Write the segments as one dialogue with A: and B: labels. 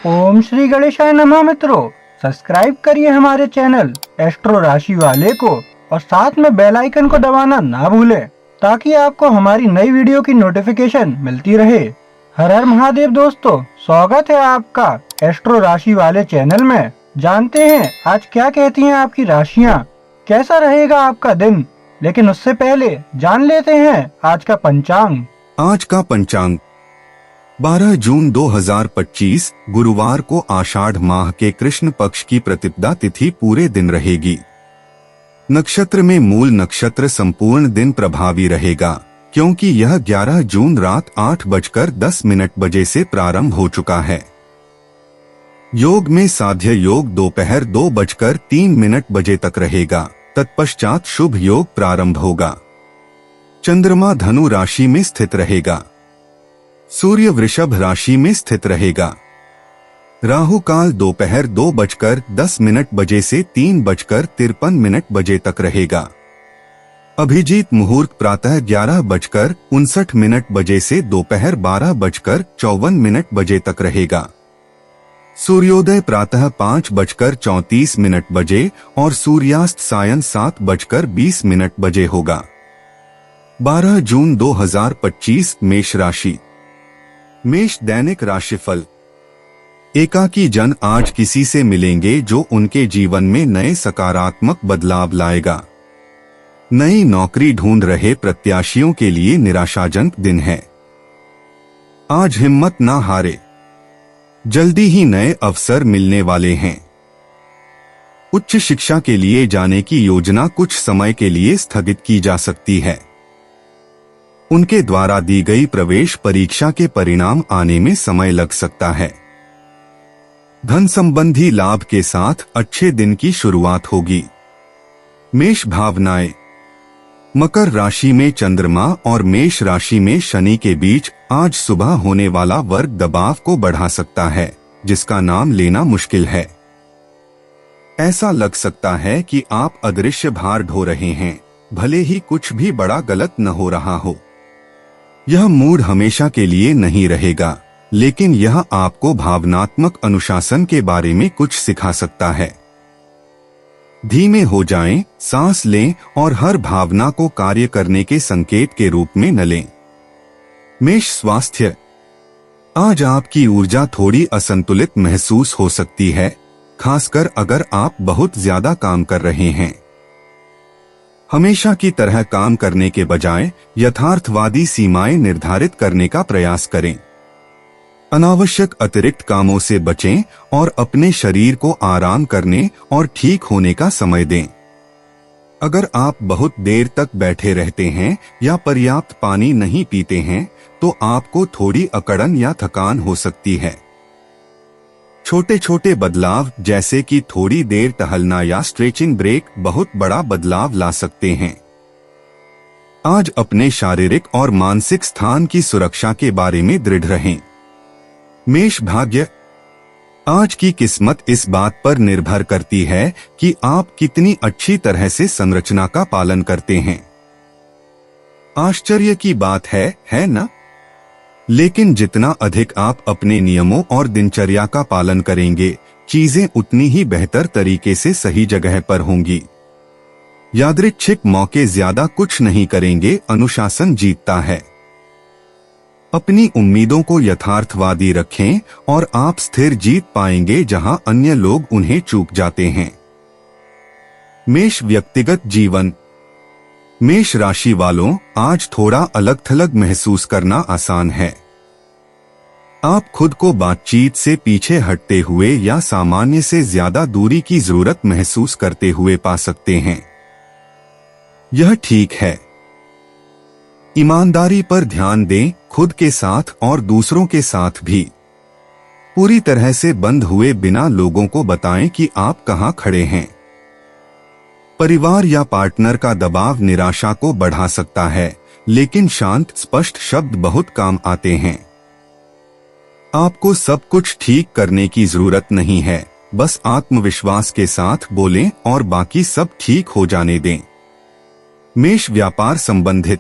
A: ओम श्री गणेशाय नमः। मित्रों, सब्सक्राइब करिए हमारे चैनल एस्ट्रो राशि वाले को और साथ में बेल आइकन को दबाना ना भूलें ताकि आपको हमारी नई वीडियो की नोटिफिकेशन मिलती रहे। हर हर महादेव दोस्तों, स्वागत है आपका एस्ट्रो राशि वाले चैनल में। जानते हैं आज क्या कहती हैं आपकी राशियां, कैसा रहेगा आपका दिन। लेकिन उससे पहले जान लेते हैं आज का पंचांग।
B: आज का पंचांग 12 जून 2025 गुरुवार को आषाढ़ माह के कृष्ण पक्ष की प्रतिपदा तिथि पूरे दिन रहेगी। नक्षत्र में मूल नक्षत्र संपूर्ण दिन प्रभावी रहेगा क्योंकि यह 11 जून रात 8:10 से प्रारंभ हो चुका है। योग में साध्य योग दोपहर 2:03 तक रहेगा। तत्पश्चात शुभ योग प्रारंभ होगा। चंद्रमा धनु राशि में स्थित रहेगा। सूर्य वृषभ राशि में स्थित रहेगा। राहु काल दोपहर 2:10 से 3:53 तक रहेगा। अभिजीत मुहूर्त प्रातः 11:59 से दोपहर 12:54 तक रहेगा। सूर्योदय प्रातः 5:34 और सूर्यास्त सायं 7:20 होगा। 12 जून 2025 मेष राशि। मेष दैनिक राशिफल। एकाकी जन आज किसी से मिलेंगे जो उनके जीवन में नए सकारात्मक बदलाव लाएगा। नई नौकरी ढूंढ रहे प्रत्याशियों के लिए निराशाजनक दिन है। आज हिम्मत ना हारे, जल्दी ही नए अवसर मिलने वाले हैं। उच्च शिक्षा के लिए जाने की योजना कुछ समय के लिए स्थगित की जा सकती है। उनके द्वारा दी गई प्रवेश परीक्षा के परिणाम आने में समय लग सकता है। धन संबंधी लाभ के साथ अच्छे दिन की शुरुआत होगी। मेष भावनाएं। मकर राशि में चंद्रमा और मेष राशि में शनि के बीच आज सुबह होने वाला वर्ग दबाव को बढ़ा सकता है, जिसका नाम लेना मुश्किल है। ऐसा लग सकता है कि आप अदृश्य भार ढो रहे हैं, भले ही कुछ भी बड़ा गलत न हो रहा हो। यह मूड हमेशा के लिए नहीं रहेगा, लेकिन यह आपको भावनात्मक अनुशासन के बारे में कुछ सिखा सकता है। धीमे हो जाएं, सांस लें और हर भावना को कार्य करने के संकेत के रूप में न लें। मेष स्वास्थ्य। आज आपकी ऊर्जा थोड़ी असंतुलित महसूस हो सकती है, खासकर अगर आप बहुत ज्यादा काम कर रहे हैं। हमेशा की तरह काम करने के बजाय यथार्थवादी सीमाएं निर्धारित करने का प्रयास करें। अनावश्यक अतिरिक्त कामों से बचें और अपने शरीर को आराम करने और ठीक होने का समय दें। अगर आप बहुत देर तक बैठे रहते हैं या पर्याप्त पानी नहीं पीते हैं, तो आपको थोड़ी अकड़न या थकान हो सकती है। छोटे छोटे बदलाव जैसे कि थोड़ी देर टहलना या स्ट्रेचिंग ब्रेक बहुत बड़ा बदलाव ला सकते हैं। आज अपने शारीरिक और मानसिक स्थान की सुरक्षा के बारे में दृढ़ रहें। मेष भाग्य। आज की किस्मत इस बात पर निर्भर करती है कि आप कितनी अच्छी तरह से संरचना का पालन करते हैं। आश्चर्य की बात है ना? लेकिन जितना अधिक आप अपने नियमों और दिनचर्या का पालन करेंगे, चीजें उतनी ही बेहतर तरीके से सही जगह पर होंगी। यादृच्छिक मौके ज्यादा कुछ नहीं करेंगे, अनुशासन जीतता है। अपनी उम्मीदों को यथार्थवादी रखें और आप स्थिर जीत पाएंगे जहां अन्य लोग उन्हें चूक जाते हैं। मेष व्यक्तिगत जीवन। मेष राशि वालों, आज थोड़ा अलग थलग महसूस करना आसान है। आप खुद को बातचीत से पीछे हटते हुए या सामान्य से ज्यादा दूरी की जरूरत महसूस करते हुए पा सकते हैं। यह ठीक है। ईमानदारी पर ध्यान दें, खुद के साथ और दूसरों के साथ भी। पूरी तरह से बंद हुए बिना लोगों को बताएं कि आप कहां खड़े हैं। परिवार या पार्टनर का दबाव निराशा को बढ़ा सकता है, लेकिन शांत स्पष्ट शब्द बहुत काम आते हैं। आपको सब कुछ ठीक करने की जरूरत नहीं है, बस आत्मविश्वास के साथ बोलें और बाकी सब ठीक हो जाने दें। मेष व्यापार संबंधित।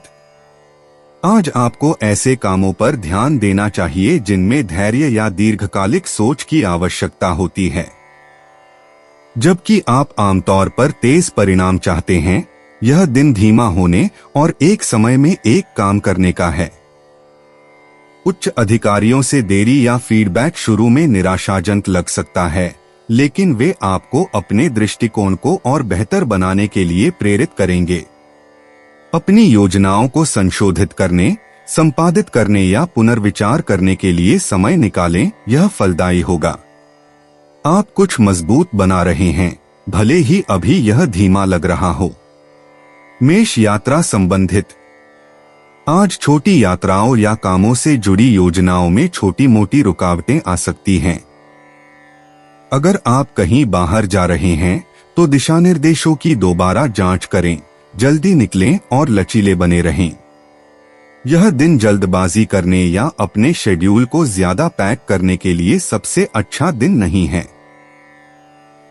B: आज आपको ऐसे कामों पर ध्यान देना चाहिए जिनमें धैर्य या दीर्घकालिक सोच की आवश्यकता होती है। जबकि आप आमतौर पर तेज परिणाम चाहते हैं, यह दिन धीमा होने और एक समय में एक काम करने का है। उच्च अधिकारियों से देरी या फीडबैक शुरू में निराशाजनक लग सकता है, लेकिन वे आपको अपने दृष्टिकोण को और बेहतर बनाने के लिए प्रेरित करेंगे। अपनी योजनाओं को संशोधित करने, संपादित करने या पुनर्विचार करने के लिए समय निकालें, यह फलदायी होगा। आप कुछ मजबूत बना रहे हैं, भले ही अभी यह धीमा लग रहा हो। मेष यात्रा संबंधित। आज छोटी यात्राओं या कामों से जुड़ी योजनाओं में छोटी मोटी रुकावटें आ सकती हैं। अगर आप कहीं बाहर जा रहे हैं तो दिशा निर्देशों की दोबारा जांच करें, जल्दी निकलें और लचीले बने रहें। यह दिन जल्दबाजी करने या अपने शेड्यूल को ज्यादा पैक करने के लिए सबसे अच्छा दिन नहीं है।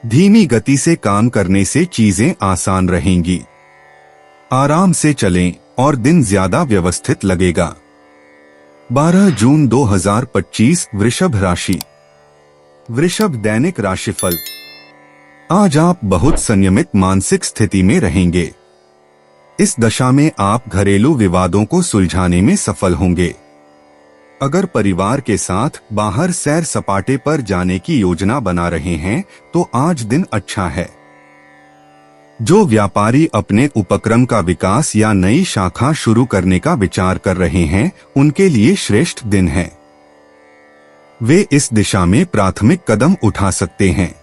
B: धीमी गति से काम करने से चीजें आसान रहेंगी। आराम से चलें और दिन ज्यादा व्यवस्थित लगेगा। 12 जून 2025 वृषभ राशि। वृषभ दैनिक राशिफल। आज आप बहुत संयमित मानसिक स्थिति में रहेंगे। इस दशा में आप घरेलू विवादों को सुलझाने में सफल होंगे। अगर परिवार के साथ बाहर सैर सपाटे पर जाने की योजना बना रहे हैं तो आज दिन अच्छा है। जो व्यापारी अपने उपक्रम का विकास या नई शाखा शुरू करने का विचार कर रहे हैं, उनके लिए श्रेष्ठ दिन है। वे इस दिशा में प्राथमिक कदम उठा सकते हैं।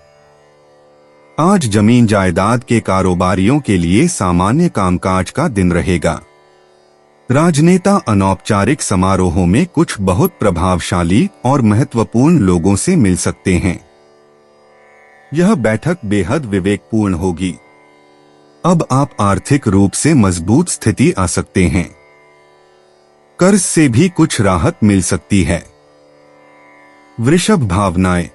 B: आज जमीन जायदाद के कारोबारियों के लिए सामान्य कामकाज का दिन रहेगा। राजनेता अनौपचारिक समारोहों में कुछ बहुत प्रभावशाली और महत्वपूर्ण लोगों से मिल सकते हैं। यह बैठक बेहद विवेकपूर्ण होगी। अब आप आर्थिक रूप से मजबूत स्थिति आ सकते हैं। कर्ज से भी कुछ राहत मिल सकती है। वृषभ भावनाएं।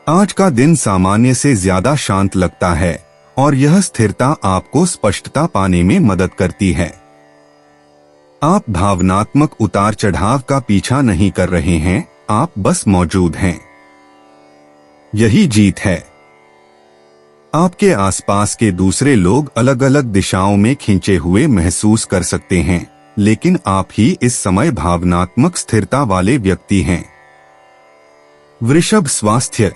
B: आज का दिन सामान्य से ज्यादा शांत लगता है और यह स्थिरता आपको स्पष्टता पाने में मदद करती है। आप भावनात्मक उतार चढ़ाव का पीछा नहीं कर रहे हैं, आप बस मौजूद हैं। यही जीत है। आपके आसपास के दूसरे लोग अलग अलग दिशाओं में खींचे हुए महसूस कर सकते हैं, लेकिन आप ही इस समय भावनात्मक स्थिरता वाले व्यक्ति हैं। वृषभ स्वास्थ्य।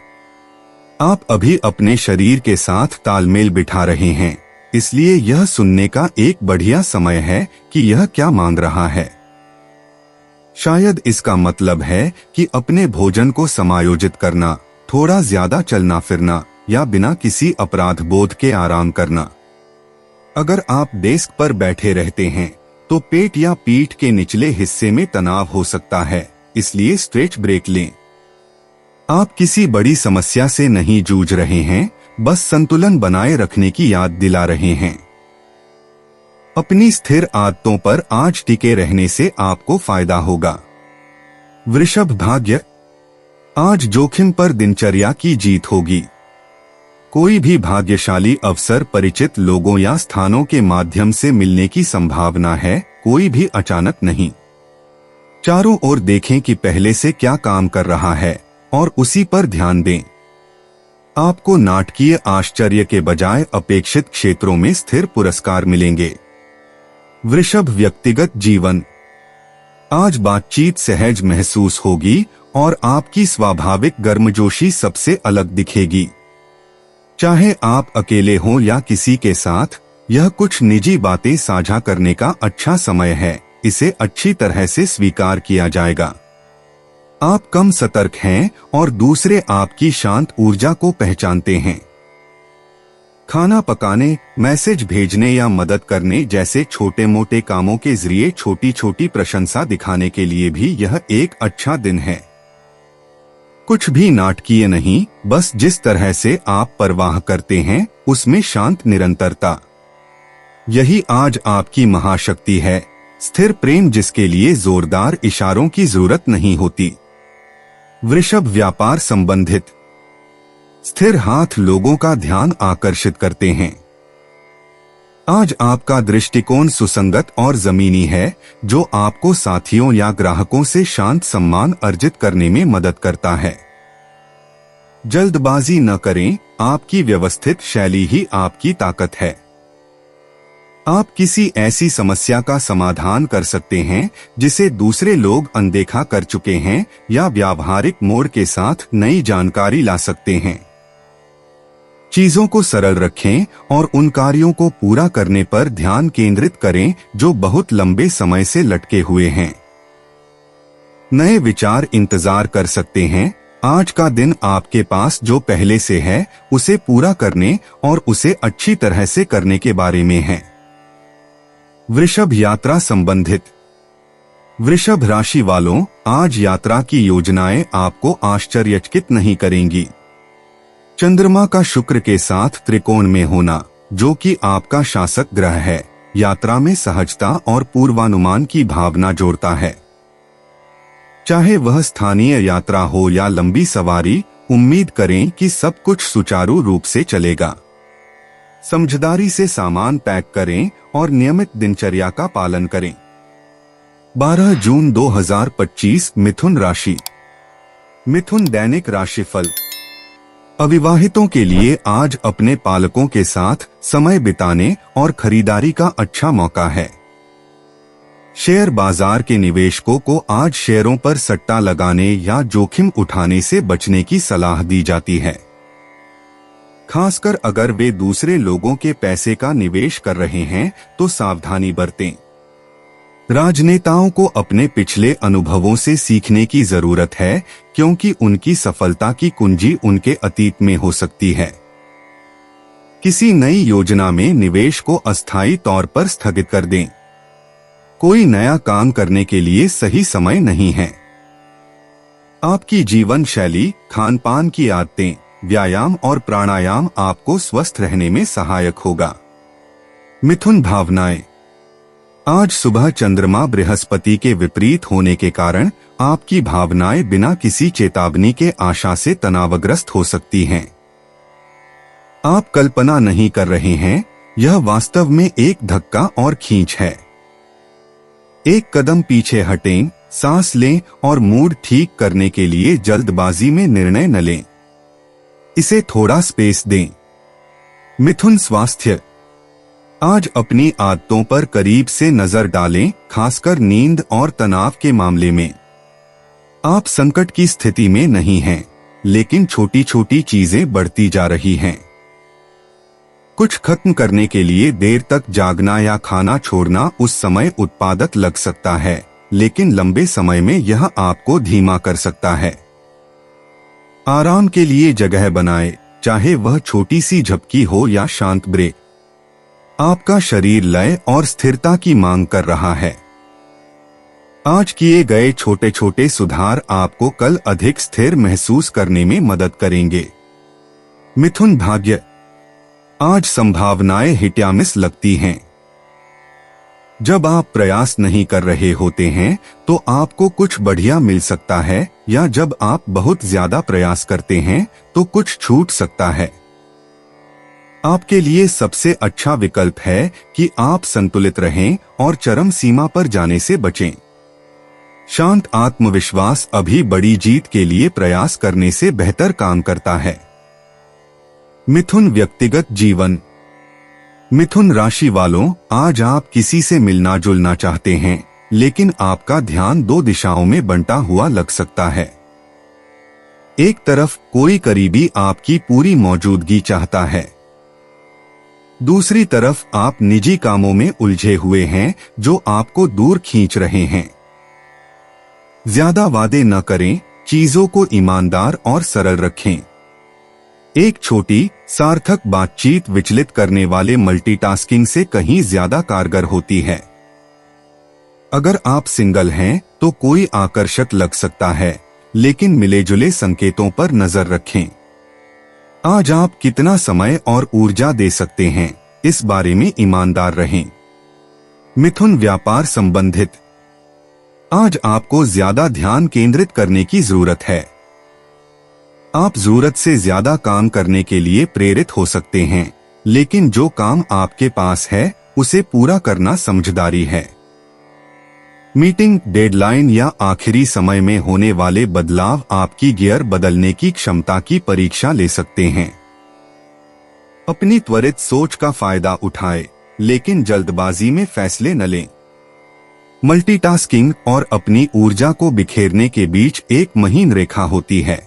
B: आप अभी अपने शरीर के साथ तालमेल बिठा रहे हैं, इसलिए यह सुनने का एक बढ़िया समय है कि यह क्या मांग रहा है। शायद इसका मतलब है कि अपने भोजन को समायोजित करना, थोड़ा ज्यादा चलना फिरना या बिना किसी अपराध बोध के आराम करना। अगर आप डेस्क पर बैठे रहते हैं तो पेट या पीठ के निचले हिस्से में तनाव हो सकता है, इसलिए स्ट्रेच ब्रेक लें। आप किसी बड़ी समस्या से नहीं जूझ रहे हैं, बस संतुलन बनाए रखने की याद दिला रहे हैं। अपनी स्थिर आदतों पर आज टिके रहने से आपको फायदा होगा। वृषभ भाग्य। आज जोखिम पर दिनचर्या की जीत होगी। कोई भी भाग्यशाली अवसर परिचित लोगों या स्थानों के माध्यम से मिलने की संभावना है, कोई भी अचानक नहीं। चारों ओर देखें कि पहले से क्या काम कर रहा है और उसी पर ध्यान दें। आपको नाटकीय आश्चर्य के बजाय अपेक्षित क्षेत्रों में स्थिर पुरस्कार मिलेंगे। वृषभ व्यक्तिगत जीवन। आज बातचीत सहज महसूस होगी और आपकी स्वाभाविक गर्मजोशी सबसे अलग दिखेगी। चाहे आप अकेले हों या किसी के साथ, यह कुछ निजी बातें साझा करने का अच्छा समय है। इसे अच्छी तरह से स्वीकार किया जाएगा। आप कम सतर्क हैं और दूसरे आपकी शांत ऊर्जा को पहचानते हैं। खाना पकाने, मैसेज भेजने या मदद करने जैसे छोटे मोटे कामों के जरिए छोटी छोटी प्रशंसा दिखाने के लिए भी यह एक अच्छा दिन है। कुछ भी नाटकीय नहीं, बस जिस तरह से आप परवाह करते हैं उसमें शांत निरंतरता। यही आज आपकी महाशक्ति है। स्थिर प्रेम जिसके लिए जोरदार इशारों की जरूरत नहीं होती। वृषभ व्यापार संबंधित। स्थिर हाथ लोगों का ध्यान आकर्षित करते हैं। आज आपका दृष्टिकोण सुसंगत और जमीनी है, जो आपको साथियों या ग्राहकों से शांत सम्मान अर्जित करने में मदद करता है। जल्दबाजी न करें, आपकी व्यवस्थित शैली ही आपकी ताकत है। आप किसी ऐसी समस्या का समाधान कर सकते हैं जिसे दूसरे लोग अनदेखा कर चुके हैं, या व्यावहारिक मोड़ के साथ नई जानकारी ला सकते हैं। चीजों को सरल रखें और उन कार्यों को पूरा करने पर ध्यान केंद्रित करें जो बहुत लंबे समय से लटके हुए हैं। नए विचार इंतजार कर सकते हैं। आज का दिन आपके पास जो पहले से है उसे पूरा करने और उसे अच्छी तरह से करने के बारे में है। वृषभ यात्रा संबंधित। वृषभ राशि वालों, आज यात्रा की योजनाएं आपको आश्चर्यचकित नहीं करेंगी। चंद्रमा का शुक्र के साथ त्रिकोण में होना, जो कि आपका शासक ग्रह है, यात्रा में सहजता और पूर्वानुमान की भावना जोड़ता है। चाहे वह स्थानीय यात्रा हो या लंबी सवारी, उम्मीद करें कि सब कुछ सुचारू रूप से चलेगा। समझदारी से सामान पैक करें और नियमित दिनचर्या का पालन करें। 12 जून 2025 मिथुन राशि। मिथुन दैनिक राशिफल। अविवाहितों के लिए आज अपने पालकों के साथ समय बिताने और खरीदारी का अच्छा मौका है। शेयर बाजार के निवेशकों को आज शेयरों पर सट्टा लगाने या जोखिम उठाने से बचने की सलाह दी जाती है, खासकर अगर वे दूसरे लोगों के पैसे का निवेश कर रहे हैं तो सावधानी बरतें। राजनेताओं को अपने पिछले अनुभवों से सीखने की जरूरत है, क्योंकि उनकी सफलता की कुंजी उनके अतीत में हो सकती है। किसी नई योजना में निवेश को अस्थायी तौर पर स्थगित कर दें। कोई नया काम करने के लिए सही समय नहीं है। आपकी जीवन शैली, खान पान की आदतें, व्यायाम और प्राणायाम आपको स्वस्थ रहने में सहायक होगा। मिथुन भावनाएं। आज सुबह चंद्रमा बृहस्पति के विपरीत होने के कारण आपकी भावनाएं बिना किसी चेतावनी के आशा से तनावग्रस्त हो सकती हैं। आप कल्पना नहीं कर रहे हैं, यह वास्तव में एक धक्का और खींच है। एक कदम पीछे हटें, सांस लें और मूड ठीक करने के लिए जल्दबाजी में निर्णय न लें। इसे थोड़ा स्पेस दें। मिथुन स्वास्थ्य। आज अपनी आदतों पर करीब से नजर डालें, खासकर नींद और तनाव के मामले में। आप संकट की स्थिति में नहीं हैं, लेकिन छोटी छोटी चीजें बढ़ती जा रही हैं। कुछ खत्म करने के लिए देर तक जागना या खाना छोड़ना उस समय उत्पादक लग सकता है, लेकिन लंबे समय में यह आपको धीमा कर सकता है। आराम के लिए जगह बनाएं, चाहे वह छोटी सी झपकी हो या शांत ब्रेक। आपका शरीर लय और स्थिरता की मांग कर रहा है। आज किए गए छोटे छोटे सुधार आपको कल अधिक स्थिर महसूस करने में मदद करेंगे। मिथुन भाग्य। आज संभावनाएं हिट्यामिस लगती हैं। जब आप प्रयास नहीं कर रहे होते हैं तो आपको कुछ बढ़िया मिल सकता है, या जब आप बहुत ज्यादा प्रयास करते हैं तो कुछ छूट सकता है। आपके लिए सबसे अच्छा विकल्प है कि आप संतुलित रहें और चरम सीमा पर जाने से बचें। शांत आत्मविश्वास अभी बड़ी जीत के लिए प्रयास करने से बेहतर काम करता है। मिथुन व्यक्तिगत जीवन। मिथुन राशि वालों, आज आप किसी से मिलना जुलना चाहते हैं, लेकिन आपका ध्यान दो दिशाओं में बंटा हुआ लग सकता है। एक तरफ कोई करीबी आपकी पूरी मौजूदगी चाहता है, दूसरी तरफ आप निजी कामों में उलझे हुए हैं जो आपको दूर खींच रहे हैं। ज्यादा वादे न करें, चीजों को ईमानदार और सरल रखें। एक छोटी सार्थक बातचीत विचलित करने वाले मल्टीटास्किंग से कहीं ज्यादा कारगर होती है। अगर आप सिंगल हैं तो कोई आकर्षक लग सकता है, लेकिन मिले-जुले संकेतों पर नजर रखें। आज आप कितना समय और ऊर्जा दे सकते हैं, इस बारे में ईमानदार रहें। मिथुन व्यापार संबंधित। आज आपको ज्यादा ध्यान केंद्रित करने की जरूरत है। आप जरूरत से ज्यादा काम करने के लिए प्रेरित हो सकते हैं, लेकिन जो काम आपके पास है उसे पूरा करना समझदारी है। मीटिंग, डेडलाइन या आखिरी समय में होने वाले बदलाव आपकी गियर बदलने की क्षमता की परीक्षा ले सकते हैं। अपनी त्वरित सोच का फायदा उठाएं, लेकिन जल्दबाजी में फैसले न लें। मल्टीटास्किंग और अपनी ऊर्जा को बिखेरने के बीच एक महीन रेखा होती है।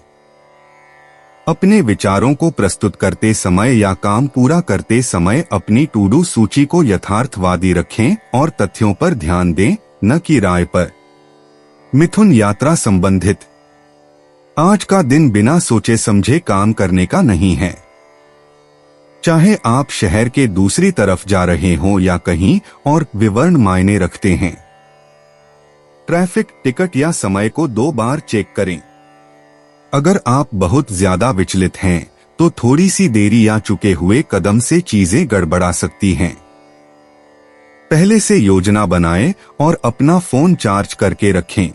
B: अपने विचारों को प्रस्तुत करते समय या काम पूरा करते समय अपनी टू डू सूची को यथार्थवादी रखें और तथ्यों पर ध्यान दें, न कि राय पर। मिथुन, यात्रा संबंधित। आज का दिन बिना सोचे समझे काम करने का नहीं है। चाहे आप शहर के दूसरी तरफ जा रहे हों या कहीं और, विवरण मायने रखते हैं। ट्रैफिक, टिकट या समय को 2 बार चेक करें। अगर आप बहुत ज्यादा विचलित हैं, तो थोड़ी सी देरी या चुके हुए कदम से चीजें गड़बड़ा सकती हैं। पहले से योजना बनाएं और अपना फोन चार्ज करके रखें।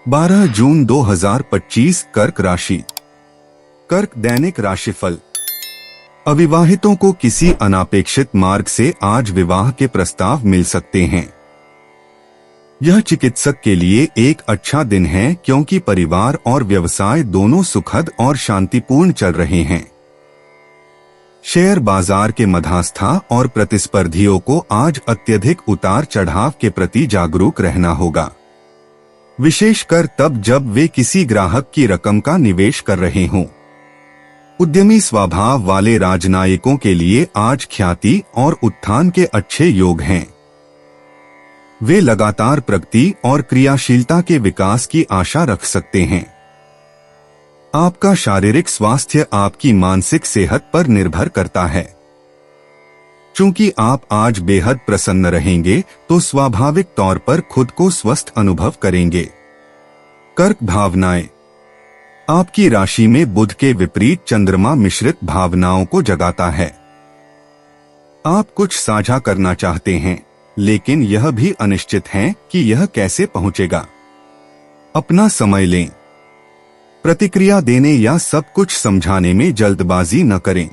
B: 12 जून 2025, कर्क राशि। कर्क दैनिक राशिफल। अविवाहितों को किसी अनापेक्षित मार्ग से आज विवाह के प्रस्ताव मिल सकते हैं। यह चिकित्सक के लिए एक अच्छा दिन है क्योंकि परिवार और व्यवसाय दोनों सुखद और शांतिपूर्ण चल रहे हैं। शेयर बाजार के मध्यस्थों और प्रतिस्पर्धियों को आज अत्यधिक उतार चढ़ाव के प्रति जागरूक रहना होगा, विशेषकर तब जब वे किसी ग्राहक की रकम का निवेश कर रहे हों। उद्यमी स्वभाव वाले राजनयिकों के लिए आज ख्याति और उत्थान के अच्छे योग हैं। वे लगातार प्रगति और क्रियाशीलता के विकास की आशा रख सकते हैं। आपका शारीरिक स्वास्थ्य आपकी मानसिक सेहत पर निर्भर करता है। चूंकि आप आज बेहद प्रसन्न रहेंगे, तो स्वाभाविक तौर पर खुद को स्वस्थ अनुभव करेंगे। कर्क भावनाएं। आपकी राशि में बुध के विपरीत चंद्रमा मिश्रित भावनाओं को जगाता है। आप कुछ साझा करना चाहते हैं, लेकिन यह भी अनिश्चित है कि यह कैसे पहुंचेगा। अपना समय लें। प्रतिक्रिया देने या सब कुछ समझाने में जल्दबाजी न करें।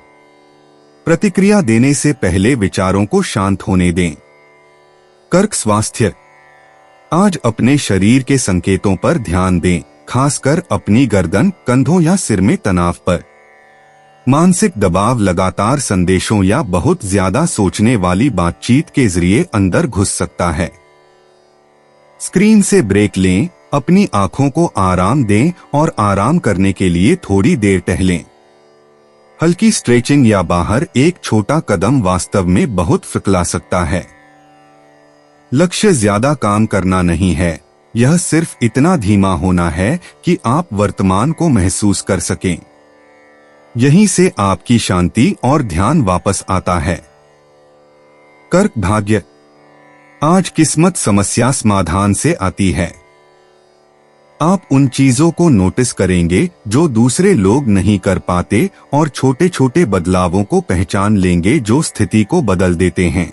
B: प्रतिक्रिया देने से पहले विचारों को शांत होने दें। कर्क स्वास्थ्य। आज अपने शरीर के संकेतों पर ध्यान दें, खासकर अपनी गर्दन, कंधों या सिर में तनाव पर। मानसिक दबाव लगातार संदेशों या बहुत ज्यादा सोचने वाली बातचीत के जरिए अंदर घुस सकता है। स्क्रीन से ब्रेक लें, अपनी आंखों को आराम दें और आराम करने के लिए थोड़ी देर टहलें। हल्की स्ट्रेचिंग या बाहर एक छोटा कदम वास्तव में बहुत फर्क ला सकता है। लक्ष्य ज्यादा काम करना नहीं है, यह सिर्फ इतना धीमा होना है कि आप वर्तमान को महसूस कर सकें। यहीं से आपकी शांति और ध्यान वापस आता है। कर्क भाग्य। आज किस्मत समस्या समाधान से आती है। आप उन चीजों को नोटिस करेंगे जो दूसरे लोग नहीं कर पाते और छोटे छोटे बदलावों को पहचान लेंगे जो स्थिति को बदल देते हैं।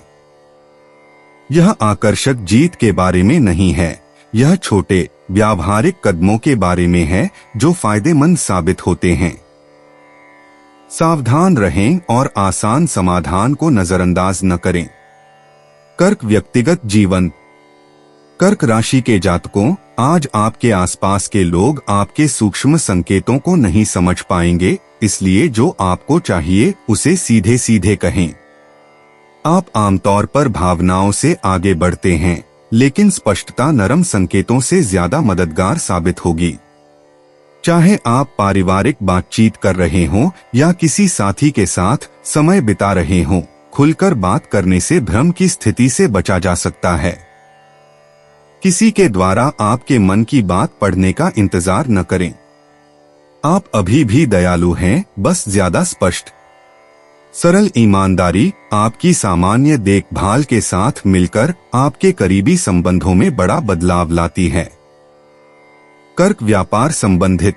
B: यह आकर्षक जीत के बारे में नहीं है, यह छोटे व्यावहारिक कदमों के बारे में है जो फायदेमंद साबित होते हैं। सावधान रहें और आसान समाधान को नजरअंदाज न करें। कर्क व्यक्तिगत जीवन। कर्क राशि के जातकों, आज आपके आसपास के लोग आपके सूक्ष्म संकेतों को नहीं समझ पाएंगे, इसलिए जो आपको चाहिए उसे सीधे सीधे कहें। आप आमतौर पर भावनाओं से आगे बढ़ते हैं, लेकिन स्पष्टता नरम संकेतों से ज्यादा मददगार साबित होगी। चाहे आप पारिवारिक बातचीत कर रहे हों या किसी साथी के साथ समय बिता रहे हों, खुलकर बात करने से भ्रम की स्थिति से बचा जा सकता है। किसी के द्वारा आपके मन की बात पढ़ने का इंतजार न करें। आप अभी भी दयालु हैं, बस ज्यादा स्पष्ट। सरल ईमानदारी आपकी सामान्य देखभाल के साथ मिलकर आपके करीबी संबंधों में बड़ा बदलाव लाती है। कर्क व्यापार संबंधित।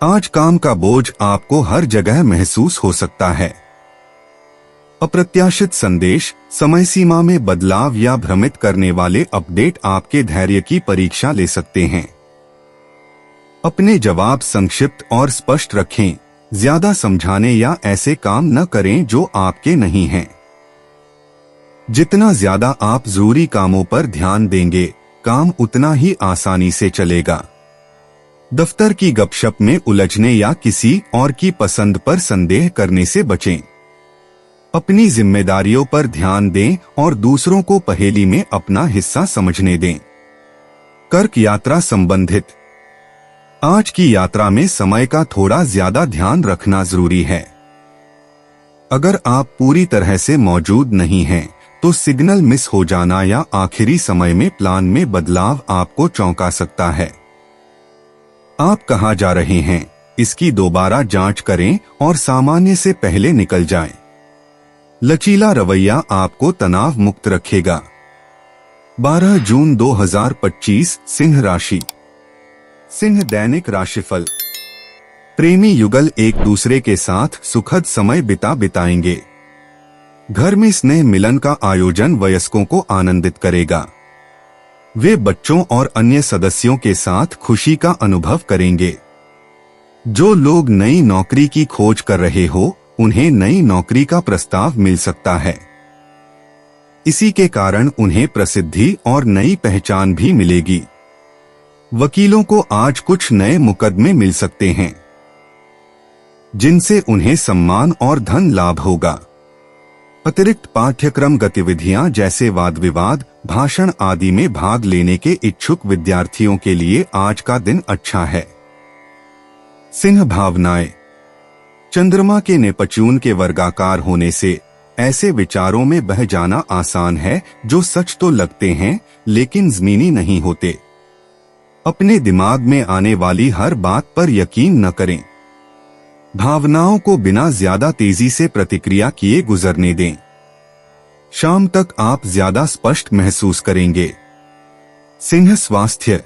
B: आज काम का बोझ आपको हर जगह महसूस हो सकता है। अप्रत्याशित संदेश, समय सीमा में बदलाव या भ्रमित करने वाले अपडेट आपके धैर्य की परीक्षा ले सकते हैं। अपने जवाब संक्षिप्त और स्पष्ट रखें, ज्यादा समझाने या ऐसे काम न करें जो आपके नहीं हैं। जितना ज्यादा आप जरूरी कामों पर ध्यान देंगे, काम उतना ही आसानी से चलेगा। दफ्तर की गपशप में उलझने या किसी और की पसंद पर संदेह करने से बचें। अपनी जिम्मेदारियों पर ध्यान दें और दूसरों को पहेली में अपना हिस्सा समझने दें। कर्क यात्रा संबंधित। आज की यात्रा में समय का थोड़ा ज्यादा ध्यान रखना जरूरी है। अगर आप पूरी तरह से मौजूद नहीं हैं, तो सिग्नल मिस हो जाना या आखिरी समय में प्लान में बदलाव आपको चौंका सकता है। आप कहां जा रहे हैं, इसकी दोबारा जांच करें और सामान्य से पहले निकल जाएं। लचीला रवैया आपको तनाव मुक्त रखेगा। 12 जून 2025 सिंह राशि। सिंह दैनिक राशिफल। प्रेमी युगल एक दूसरे के साथ सुखद समय बिताएंगे। घर में स्नेह मिलन का आयोजन वयस्कों को आनंदित करेगा। वे बच्चों और अन्य सदस्यों के साथ खुशी का अनुभव करेंगे। जो लोग नई नौकरी की खोज कर रहे हो, उन्हें नई नौकरी का प्रस्ताव मिल सकता है। इसी के कारण उन्हें प्रसिद्धि और नई पहचान भी मिलेगी। वकीलों को आज कुछ नए मुकदमे मिल सकते हैं, जिनसे उन्हें सम्मान और धन लाभ होगा। अतिरिक्त पाठ्यक्रम गतिविधियां जैसे वाद विवाद, भाषण आदि में भाग लेने के इच्छुक विद्यार्थियों के लिए आज का दिन अच्छा है। सिंह भावनाएं। चंद्रमा के नेपच्यून के वर्गाकार होने से ऐसे विचारों में बह जाना आसान है जो सच तो लगते हैं लेकिन जमीनी नहीं होते। अपने दिमाग में आने वाली हर बात पर यकीन न करें। भावनाओं को बिना ज्यादा तेजी से प्रतिक्रिया किए गुजरने दें। शाम तक आप ज्यादा स्पष्ट महसूस करेंगे। सिंह स्वास्थ्य।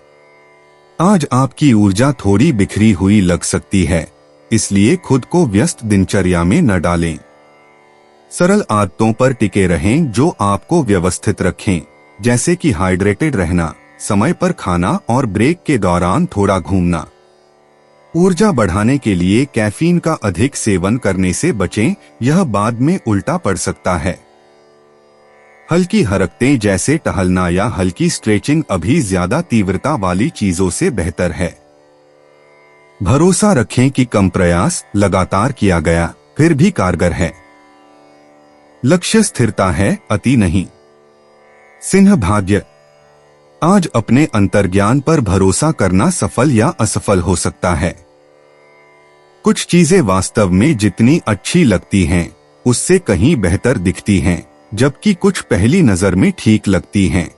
B: आज आपकी ऊर्जा थोड़ी बिखरी हुई लग सकती है, इसलिए खुद को व्यस्त दिनचर्या में न डालें। सरल आदतों पर टिके रहें जो आपको व्यवस्थित रखें, जैसे कि हाइड्रेटेड रहना, समय पर खाना और ब्रेक के दौरान थोड़ा घूमना। ऊर्जा बढ़ाने के लिए कैफीन का अधिक सेवन करने से बचें, यह बाद में उल्टा पड़ सकता है। हल्की हरकतें जैसे टहलना या हल्की स्ट्रेचिंग अभी ज्यादा तीव्रता वाली चीजों से बेहतर है। भरोसा रखें कि कम प्रयास लगातार किया गया फिर भी कारगर है। लक्ष्य स्थिरता है, अति नहीं। सिंह भाग्य। आज अपने अंतर्ज्ञान पर भरोसा करना सफल या असफल हो सकता है। कुछ चीजें वास्तव में जितनी अच्छी लगती हैं, उससे कहीं बेहतर दिखती हैं, जबकि कुछ पहली नजर में ठीक लगती हैं।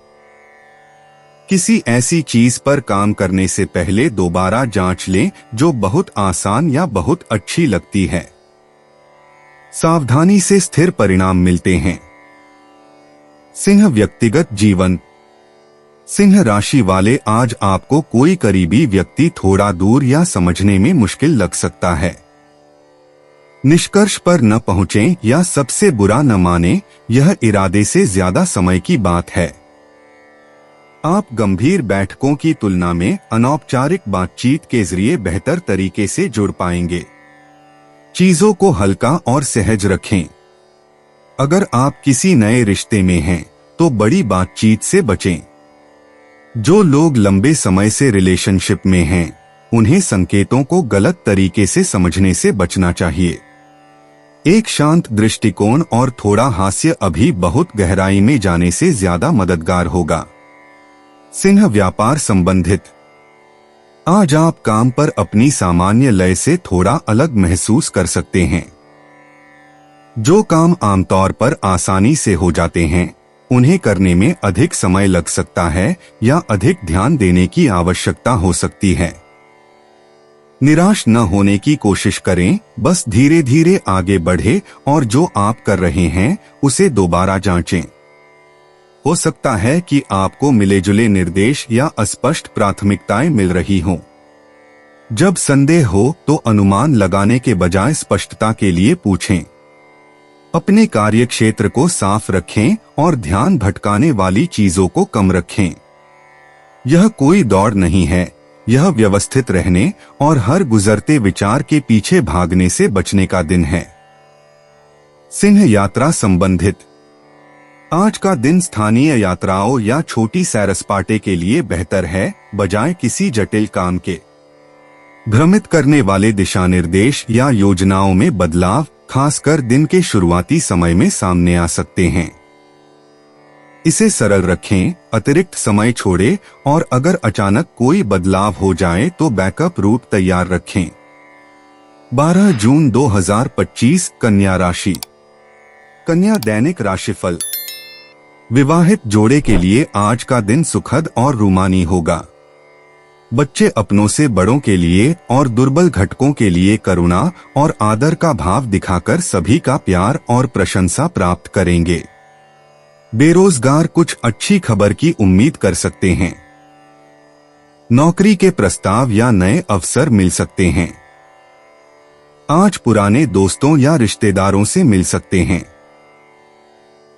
B: किसी ऐसी चीज पर काम करने से पहले दोबारा जांच लें जो बहुत आसान या बहुत अच्छी लगती है। सावधानी से स्थिर परिणाम मिलते हैं। सिंह व्यक्तिगत जीवन। सिंह राशि वाले, आज आपको कोई करीबी व्यक्ति थोड़ा दूर या समझने में मुश्किल लग सकता है। निष्कर्ष पर न पहुंचें या सबसे बुरा न मानें, यह इरादे से ज्यादा समय की बात है। आप गंभीर बैठकों की तुलना में अनौपचारिक बातचीत के जरिए बेहतर तरीके से जुड़ पाएंगे। चीजों को हल्का और सहज रखें। अगर आप किसी नए रिश्ते में हैं, तो बड़ी बातचीत से बचें। जो लोग लंबे समय से रिलेशनशिप में हैं, उन्हें संकेतों को गलत तरीके से समझने से बचना चाहिए। एक शांत दृष्टिकोण और थोड़ा हास्य अभी बहुत गहराई में जाने से ज्यादा मददगार होगा। सिंह व्यापार संबंधित। आज आप काम पर अपनी सामान्य लय से थोड़ा अलग महसूस कर सकते हैं। जो काम आमतौर पर आसानी से हो जाते हैं, उन्हें करने में अधिक समय लग सकता है या अधिक ध्यान देने की आवश्यकता हो सकती है। निराश न होने की कोशिश करें, बस धीरे धीरे आगे बढ़े और जो आप कर रहे हैं उसे दोबारा जांचें। हो सकता है कि आपको मिले जुले निर्देश या अस्पष्ट प्राथमिकताएं मिल रही हों। जब संदेह हो तो अनुमान लगाने के बजाय स्पष्टता के लिए पूछें। अपने कार्य क्षेत्र को साफ रखें और ध्यान भटकाने वाली चीजों को कम रखें। यह कोई दौड़ नहीं है, यह व्यवस्थित रहने और हर गुजरते विचार के पीछे भागने से बचने का दिन है। सिंह यात्रा संबंधित। आज का दिन स्थानीय यात्राओं या छोटी सैर सपाटे के लिए बेहतर है, बजाय किसी जटिल काम के। भ्रमित करने वाले दिशा निर्देश या योजनाओं में बदलाव खासकर दिन के शुरुआती समय में सामने आ सकते हैं। इसे सरल रखें, अतिरिक्त समय छोड़ें और अगर अचानक कोई बदलाव हो जाए तो बैकअप रूट तैयार रखें। 12 जून 2025 कन्या राशि। कन्या दैनिक राशिफल। विवाहित जोड़े के लिए आज का दिन सुखद और रूमानी होगा। बच्चे अपनों से बड़ों के लिए और दुर्बल घटकों के लिए करुणा और आदर का भाव दिखाकर सभी का प्यार और प्रशंसा प्राप्त करेंगे। बेरोजगार कुछ अच्छी खबर की उम्मीद कर सकते हैं। नौकरी के प्रस्ताव या नए अवसर मिल सकते हैं। आज पुराने दोस्तों या रिश्तेदारों से मिल सकते हैं।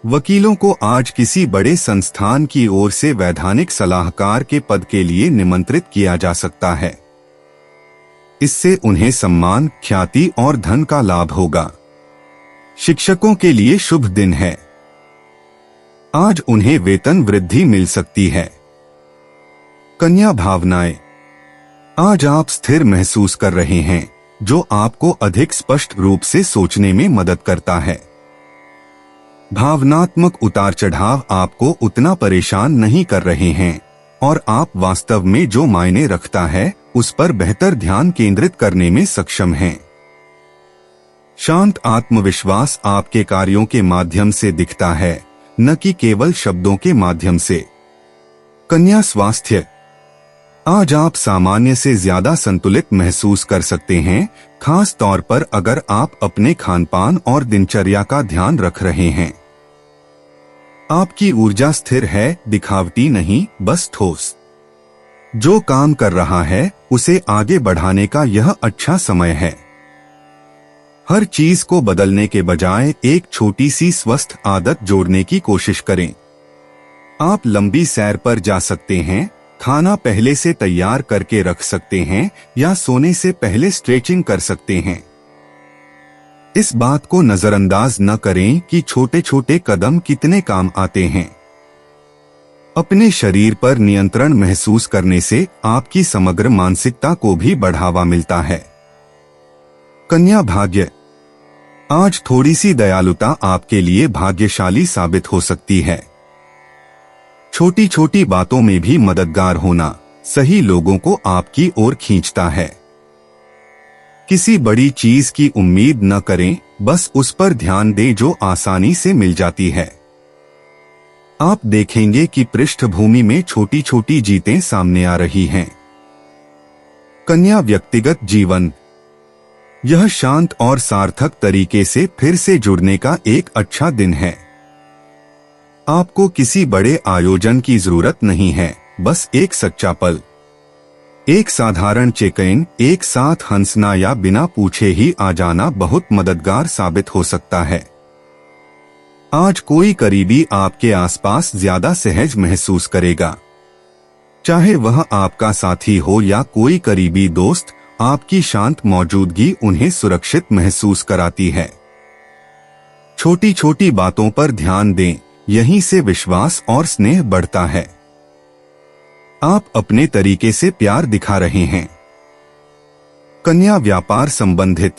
B: वकीलों को आज किसी बड़े संस्थान की ओर से वैधानिक सलाहकार के पद के लिए निमंत्रित किया जा सकता है। इससे उन्हें सम्मान, ख्याति और धन का लाभ होगा। शिक्षकों के लिए शुभ दिन है। आज उन्हें वेतन वृद्धि मिल सकती है। कन्या भावनाएं। आज आप स्थिर महसूस कर रहे हैं, जो आपको अधिक स्पष्ट रूप से सोचने में मदद करता है। भावनात्मक उतार चढ़ाव आपको उतना परेशान नहीं कर रहे हैं और आप वास्तव में जो मायने रखता है उस पर बेहतर ध्यान केंद्रित करने में सक्षम हैं। शांत आत्मविश्वास आपके कार्यों के माध्यम से दिखता है, न कि केवल शब्दों के माध्यम से। कन्या स्वास्थ्य। आज आप सामान्य से ज्यादा संतुलित महसूस कर सकते हैं, खास तौर पर अगर आप अपने खानपान और दिनचर्या का ध्यान रख रहे हैं। आपकी ऊर्जा स्थिर है, दिखावटी नहीं, बस ठोस। जो काम कर रहा है उसे आगे बढ़ाने का यह अच्छा समय है। हर चीज को बदलने के बजाय एक छोटी सी स्वस्थ आदत जोड़ने की कोशिश करें। आप लंबी सैर पर जा सकते हैं, खाना पहले से तैयार करके रख सकते हैं या सोने से पहले स्ट्रेचिंग कर सकते हैं। इस बात को नजरअंदाज न करें कि छोटे छोटे कदम कितने काम आते हैं। अपने शरीर पर नियंत्रण महसूस करने से आपकी समग्र मानसिकता को भी बढ़ावा मिलता है। कन्या भाग्य। आज थोड़ी सी दयालुता आपके लिए भाग्यशाली साबित हो सकती है। छोटी छोटी बातों में भी मददगार होना सही लोगों को आपकी ओर खींचता है। किसी बड़ी चीज की उम्मीद न करें, बस उस पर ध्यान दें जो आसानी से मिल जाती है। आप देखेंगे कि पृष्ठभूमि में छोटी छोटी जीतें सामने आ रही हैं। कन्या व्यक्तिगत जीवन। यह शांत और सार्थक तरीके से फिर से जुड़ने का एक अच्छा दिन है। आपको किसी बड़े आयोजन की जरूरत नहीं है, बस एक सच्चा पल, एक साधारण चेक इन, एक साथ हंसना या बिना पूछे ही आ जाना बहुत मददगार साबित हो सकता है। आज कोई करीबी आपके आसपास ज्यादा सहज महसूस करेगा। चाहे वह आपका साथी हो या कोई करीबी दोस्त, आपकी शांत मौजूदगी उन्हें सुरक्षित महसूस कराती है। छोटी छोटी बातों पर ध्यान दें, यहीं से विश्वास और स्नेह बढ़ता है। आप अपने तरीके से प्यार दिखा रहे हैं। कन्या व्यापार संबंधित।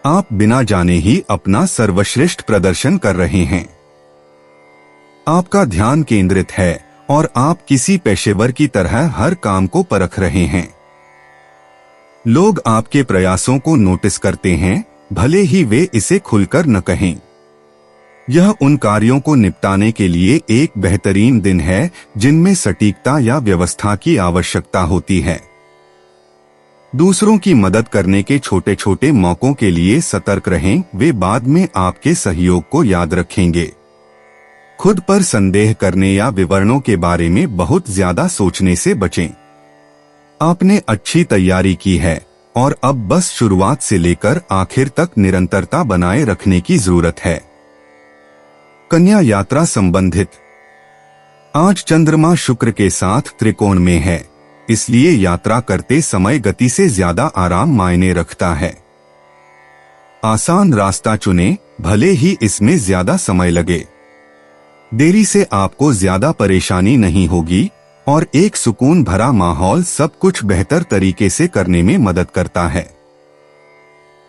B: आप बिना जाने ही अपना सर्वश्रेष्ठ प्रदर्शन कर रहे हैं। आपका ध्यान केंद्रित है और आप किसी पेशेवर की तरह हर काम को परख रहे हैं। लोग आपके प्रयासों को नोटिस करते हैं, भले ही वे इसे खुलकर न कहें। यह उन कार्यों को निपटाने के लिए एक बेहतरीन दिन है जिनमें सटीकता या व्यवस्था की आवश्यकता होती है। दूसरों की मदद करने के छोटे छोटे मौकों के लिए सतर्क रहें, वे बाद में आपके सहयोग को याद रखेंगे। खुद पर संदेह करने या विवरणों के बारे में बहुत ज्यादा सोचने से बचें। आपने अच्छी तैयारी की है और अब बस शुरुआत से लेकर आखिर तक निरंतरता बनाए रखने की जरूरत है। कन्या यात्रा संबंधित। आज चंद्रमा शुक्र के साथ त्रिकोण में है, इसलिए यात्रा करते समय गति से ज्यादा आराम मायने रखता है। आसान रास्ता चुनें, भले ही इसमें ज्यादा समय लगे। देरी से आपको ज्यादा परेशानी नहीं होगी और एक सुकून भरा माहौल सब कुछ बेहतर तरीके से करने में मदद करता है।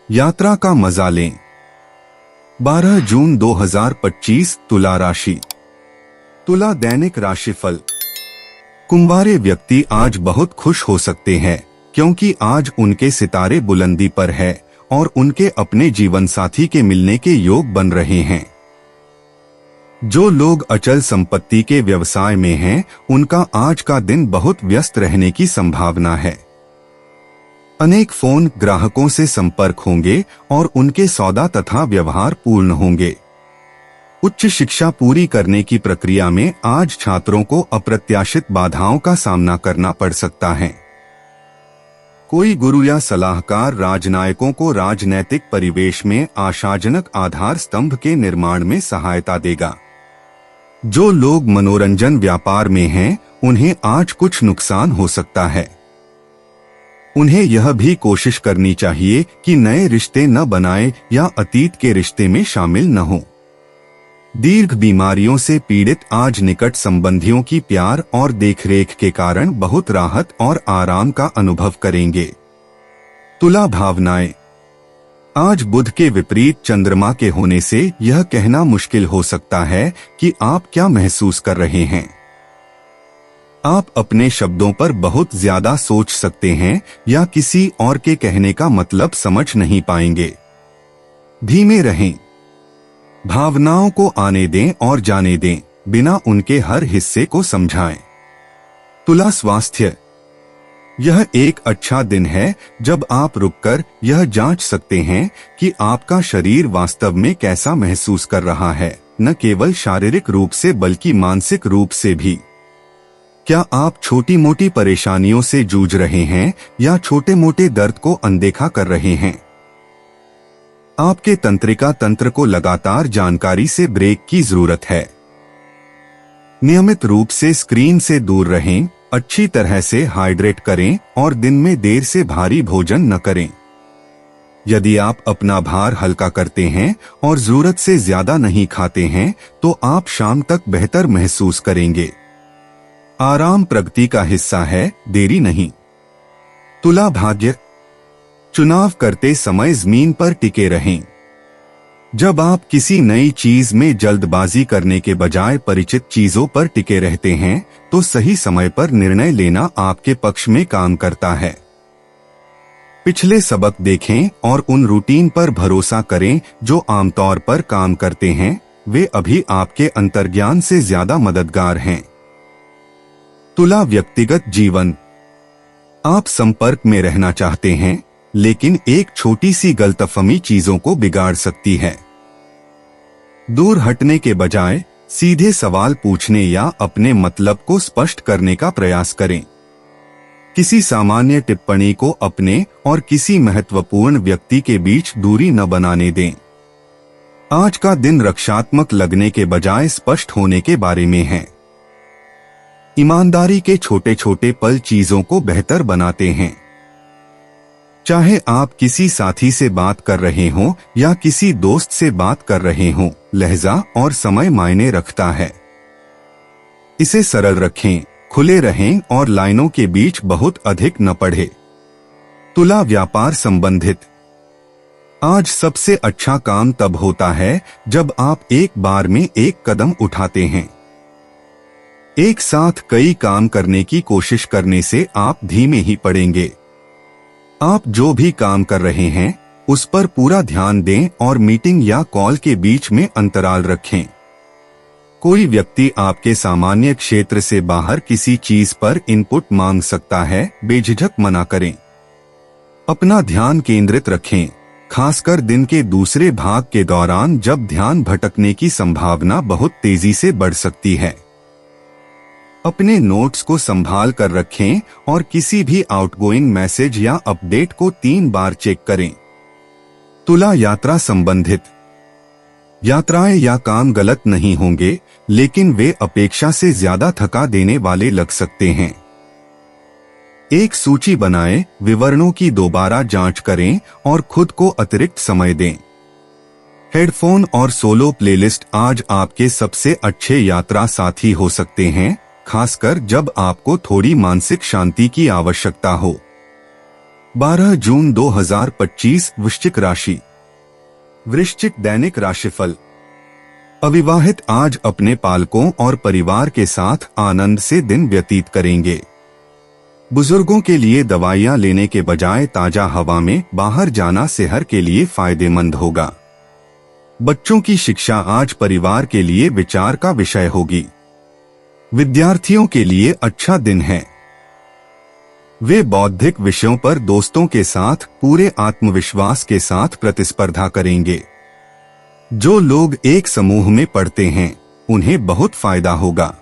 B: यात्रा का मजा लें। 12 जून 2025 तुला राशि। तुला दैनिक राशिफल। कुंवारे व्यक्ति आज बहुत खुश हो सकते हैं क्योंकि आज उनके सितारे बुलंदी पर है और उनके अपने जीवन साथी के मिलने के योग बन रहे हैं। जो लोग अचल संपत्ति के व्यवसाय में हैं, उनका आज का दिन बहुत व्यस्त रहने की संभावना है। अनेक फोन ग्राहकों से संपर्क होंगे और उनके सौदा तथा व्यवहार पूर्ण होंगे। उच्च शिक्षा पूरी करने की प्रक्रिया में आज छात्रों को अप्रत्याशित बाधाओं का सामना करना पड़ सकता है। कोई गुरु या सलाहकार राजनायकों को राजनैतिक परिवेश में आशाजनक आधार स्तंभ के निर्माण में सहायता देगा। जो लोग मनोरंजन व्यापार में हैं, उन्हें आज कुछ नुकसान हो सकता है। उन्हें यह भी कोशिश करनी चाहिए कि नए रिश्ते न बनाएं या अतीत के रिश्ते में शामिल न हों। दीर्घ बीमारियों से पीड़ित आज निकट संबंधियों की प्यार और देखरेख के कारण बहुत राहत और आराम का अनुभव करेंगे। तुला भावनाएं। आज बुध के विपरीत चंद्रमा के होने से यह कहना मुश्किल हो सकता है कि आप क्या महसूस कर रहे हैं। आप अपने शब्दों पर बहुत ज्यादा सोच सकते हैं या किसी और के कहने का मतलब समझ नहीं पाएंगे। धीमे रहें। भावनाओं को आने दें और जाने दें, बिना उनके हर हिस्से को समझाएं। तुला स्वास्थ्य। यह एक अच्छा दिन है जब आप रुककर यह जांच सकते हैं कि आपका शरीर वास्तव में कैसा महसूस कर रहा है, न केवल शारीरिक रूप से बल्कि मानसिक रूप से भी। क्या आप छोटी मोटी परेशानियों से जूझ रहे हैं या छोटे मोटे दर्द को अनदेखा कर रहे हैं? आपके तंत्रिका तंत्र को लगातार जानकारी से ब्रेक की जरूरत है। नियमित रूप से स्क्रीन से दूर रहें, अच्छी तरह से हाइड्रेट करें और दिन में देर से भारी भोजन न करें। यदि आप अपना भार हल्का करते हैं और जरूरत से ज्यादा नहीं खाते हैं, तो आप शाम तक बेहतर महसूस करेंगे। आराम प्रगति का हिस्सा है, देरी नहीं। तुला भाग्य। चुनाव करते समय जमीन पर टिके रहें। जब आप किसी नई चीज में जल्दबाजी करने के बजाय परिचित चीजों पर टिके रहते हैं, तो सही समय पर निर्णय लेना आपके पक्ष में काम करता है। पिछले सबक देखें और उन रूटीन पर भरोसा करें जो आमतौर पर काम करते हैं। वे अभी आपके अंतर्ज्ञान से ज्यादा मददगार हैं। तुला व्यक्तिगत जीवन। आप संपर्क में रहना चाहते हैं, लेकिन एक छोटी सी गलतफहमी चीजों को बिगाड़ सकती है। दूर हटने के बजाय सीधे सवाल पूछने या अपने मतलब को स्पष्ट करने का प्रयास करें। किसी सामान्य टिप्पणी को अपने और किसी महत्वपूर्ण व्यक्ति के बीच दूरी न बनाने दें। आज का दिन रक्षात्मक लगने के बजाय स्पष्ट होने के बारे में है। ईमानदारी के छोटे छोटे पल चीजों को बेहतर बनाते हैं। चाहे आप किसी साथी से बात कर रहे हों या किसी दोस्त से बात कर रहे हों, लहजा और समय मायने रखता है। इसे सरल रखें, खुले रहें और लाइनों के बीच बहुत अधिक न पढ़े। तुला व्यापार संबंधित। आज सबसे अच्छा काम तब होता है जब आप एक बार में एक कदम उठाते हैं। एक साथ कई काम करने की कोशिश करने से आप धीमे ही पड़ेंगे। आप जो भी काम कर रहे हैं उस पर पूरा ध्यान दें और मीटिंग या कॉल के बीच में अंतराल रखें। कोई व्यक्ति आपके सामान्य क्षेत्र से बाहर किसी चीज पर इनपुट मांग सकता है, बेझिझक मना करें। अपना ध्यान केंद्रित रखें, खासकर दिन के दूसरे भाग के दौरान जब ध्यान भटकने की संभावना बहुत तेजी से बढ़ सकती है। अपने नोट्स को संभाल कर रखें और किसी भी आउटगोइंग मैसेज या अपडेट को 3 बार चेक करें। तुला यात्रा संबंधित। यात्राएं या काम गलत नहीं होंगे, लेकिन वे अपेक्षा से ज्यादा थका देने वाले लग सकते हैं। एक सूची बनाएं, विवरणों की दोबारा जांच करें और खुद को अतिरिक्त समय दें। हेडफोन और सोलो प्लेलिस्ट आज आपके सबसे अच्छे यात्रा साथी हो सकते हैं, खासकर जब आपको थोड़ी मानसिक शांति की आवश्यकता हो। 12 जून 2025 वृश्चिक राशि। वृश्चिक दैनिक राशिफल। अविवाहित आज अपने पालकों और परिवार के साथ आनंद से दिन व्यतीत करेंगे। बुजुर्गों के लिए दवाइयां लेने के बजाय ताजा हवा में बाहर जाना सेहत के लिए फायदेमंद होगा। बच्चों की शिक्षा आज परिवार के लिए विचार का विषय होगी। विद्यार्थियों के लिए अच्छा दिन है। वे बौद्धिक विषयों पर दोस्तों के साथ पूरे आत्मविश्वास के साथ प्रतिस्पर्धा करेंगे। जो लोग एक समूह में पढ़ते हैं उन्हें बहुत फायदा होगा।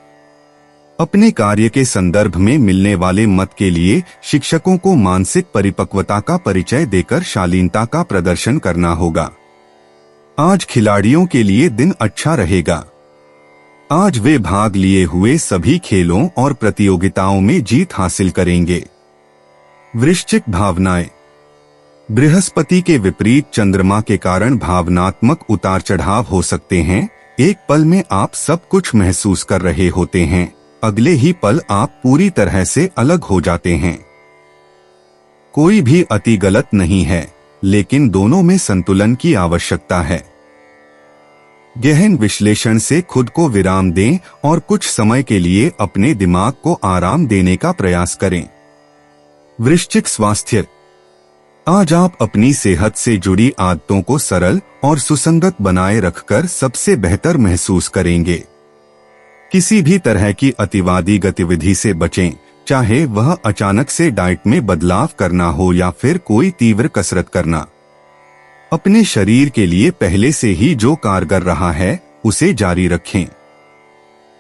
B: अपने कार्य के संदर्भ में मिलने वाले मत के लिए शिक्षकों को मानसिक परिपक्वता का परिचय देकर शालीनता का प्रदर्शन करना होगा। आज खिलाड़ियों के लिए दिन अच्छा रहेगा। आज वे भाग लिए हुए सभी खेलों और प्रतियोगिताओं में जीत हासिल करेंगे। वृश्चिक भावनाएं। बृहस्पति के विपरीत चंद्रमा के कारण भावनात्मक उतार चढ़ाव हो सकते हैं। एक पल में आप सब कुछ महसूस कर रहे होते हैं, अगले ही पल आप पूरी तरह से अलग हो जाते हैं। कोई भी अति गलत नहीं है, लेकिन दोनों में संतुलन की आवश्यकता है। गहन विश्लेषण से खुद को विराम दें और कुछ समय के लिए अपने दिमाग को आराम देने का प्रयास करें। वृश्चिक स्वास्थ्य। आज आप अपनी सेहत से जुड़ी आदतों को सरल और सुसंगत बनाए रखकर सबसे बेहतर महसूस करेंगे। किसी भी तरह की अतिवादी गतिविधि से बचें, चाहे वह अचानक से डाइट में बदलाव करना हो या फिर कोई तीव्र कसरत करना। अपने शरीर के लिए पहले से ही जो कारगर रहा है उसे जारी रखें।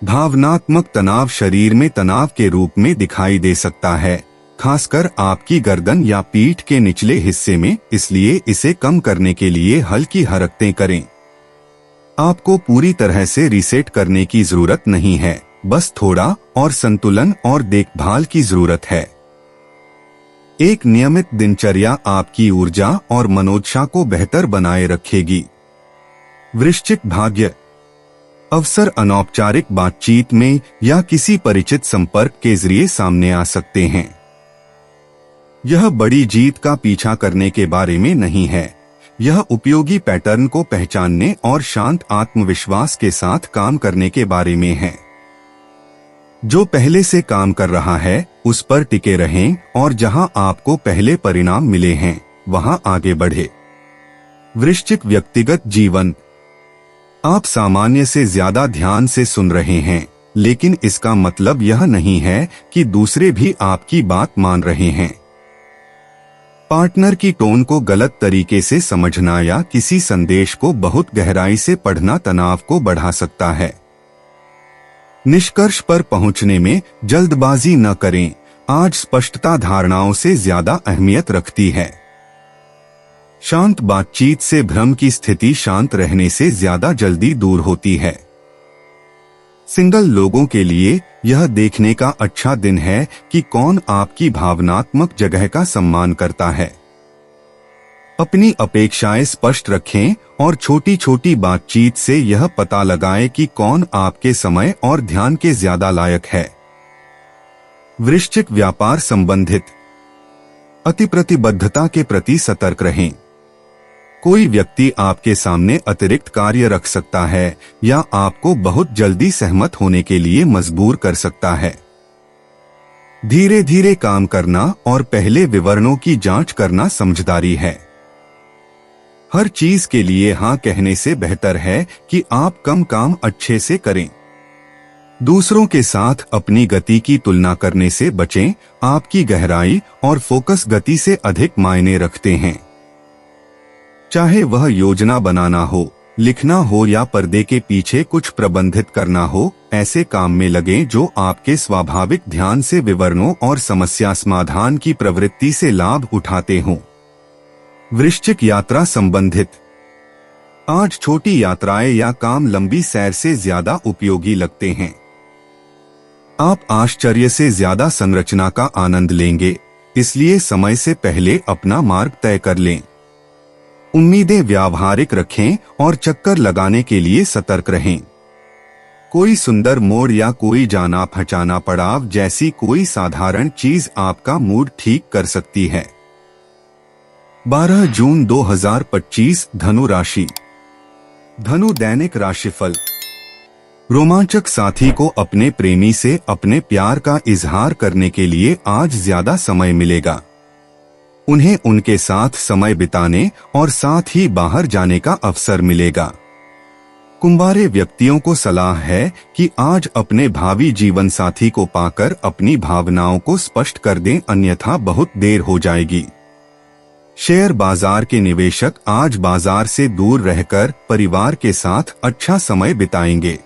B: भावनात्मक तनाव शरीर में तनाव के रूप में दिखाई दे सकता है, खासकर आपकी गर्दन या पीठ के निचले हिस्से में, इसलिए इसे कम करने के लिए हल्की हरकतें करें। आपको पूरी तरह से रीसेट करने की जरूरत नहीं है, बस थोड़ा और संतुलन और देखभाल की जरूरत है। एक नियमित दिनचर्या आपकी ऊर्जा और मनोदशा को बेहतर बनाए रखेगी। वृश्चिक भाग्य। अवसर अनौपचारिक बातचीत में या किसी परिचित संपर्क के जरिए सामने आ सकते हैं। यह बड़ी जीत का पीछा करने के बारे में नहीं है, यह उपयोगी पैटर्न को पहचानने और शांत आत्मविश्वास के साथ काम करने के बारे में है। जो पहले से काम कर रहा है उस पर टिके रहें और जहां आपको पहले परिणाम मिले हैं वहां आगे बढ़े। वृश्चिक व्यक्तिगत जीवन। आप सामान्य से ज्यादा ध्यान से सुन रहे हैं, लेकिन इसका मतलब यह नहीं है कि दूसरे भी आपकी बात मान रहे हैं। पार्टनर की टोन को गलत तरीके से समझना या किसी संदेश को बहुत गहराई से पढ़ना तनाव को बढ़ा सकता है। निष्कर्ष पर पहुंचने में जल्दबाजी न करें, आज स्पष्टता धारणाओं से ज्यादा अहमियत रखती है। शांत बातचीत से भ्रम की स्थिति शांत रहने से ज्यादा जल्दी दूर होती है। सिंगल लोगों के लिए यह देखने का अच्छा दिन है कि कौन आपकी भावनात्मक जगह का सम्मान करता है। अपनी अपेक्षाएं स्पष्ट रखें और छोटी छोटी बातचीत से यह पता लगाएं कि कौन आपके समय और ध्यान के ज्यादा लायक है। वृश्चिक व्यापार संबंधित। अति प्रतिबद्धता के प्रति सतर्क रहें। कोई व्यक्ति आपके सामने अतिरिक्त कार्य रख सकता है या आपको बहुत जल्दी सहमत होने के लिए मजबूर कर सकता है। धीरे धीरे काम करना और पहले विवरणों की जांच करना समझदारी है। हर चीज के लिए हाँ कहने से बेहतर है कि आप कम काम अच्छे से करें। दूसरों के साथ अपनी गति की तुलना करने से बचें, आपकी गहराई और फोकस गति से अधिक मायने रखते हैं। चाहे वह योजना बनाना हो, लिखना हो या पर्दे के पीछे कुछ प्रबंधित करना हो, ऐसे काम में लगें जो आपके स्वाभाविक ध्यान से विवरणों और समस्या समाधान की प्रवृत्ति से लाभ उठाते हों। वृश्चिक यात्रा संबंधित। आज छोटी यात्राएं या काम लंबी सैर से ज्यादा उपयोगी लगते हैं। आप आश्चर्य से ज्यादा संरचना का आनंद लेंगे, इसलिए समय से पहले अपना मार्ग तय कर लें। उम्मीदें व्यावहारिक रखें और चक्कर लगाने के लिए सतर्क रहें। कोई सुंदर मोड़ या कोई जाना पहचाना पड़ाव जैसी कोई साधारण चीज आपका मूड ठीक कर सकती है। 12 जून 2025 धनु राशि। धनु दैनिक राशिफल। रोमांचक साथी को अपने प्रेमी से अपने प्यार का इजहार करने के लिए आज ज्यादा समय मिलेगा। उन्हें उनके साथ समय बिताने और साथ ही बाहर जाने का अवसर मिलेगा। कुंवारे व्यक्तियों को सलाह है कि आज अपने भावी जीवन साथी को पाकर अपनी भावनाओं को स्पष्ट कर दें, अन्यथा बहुत देर हो जाएगी। शेयर बाजार के निवेशक आज बाजार से दूर रहकर परिवार के साथ अच्छा समय बिताएंगे।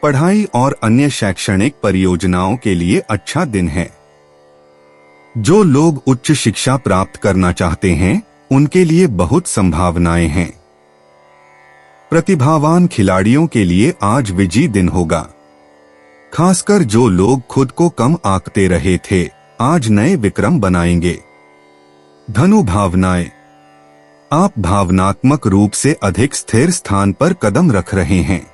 B: पढ़ाई और अन्य शैक्षणिक परियोजनाओं के लिए अच्छा दिन है। जो लोग उच्च शिक्षा प्राप्त करना चाहते हैं, उनके लिए बहुत संभावनाएं हैं। प्रतिभावान खिलाड़ियों के लिए आज विजयी दिन होगा। खासकर जो लोग खुद को कम आंकते रहे थे, आज नए विक्रम बनाएंगे। धनु भावनाएं। आप भावनात्मक रूप से अधिक स्थिर स्थान पर कदम रख रहे हैं।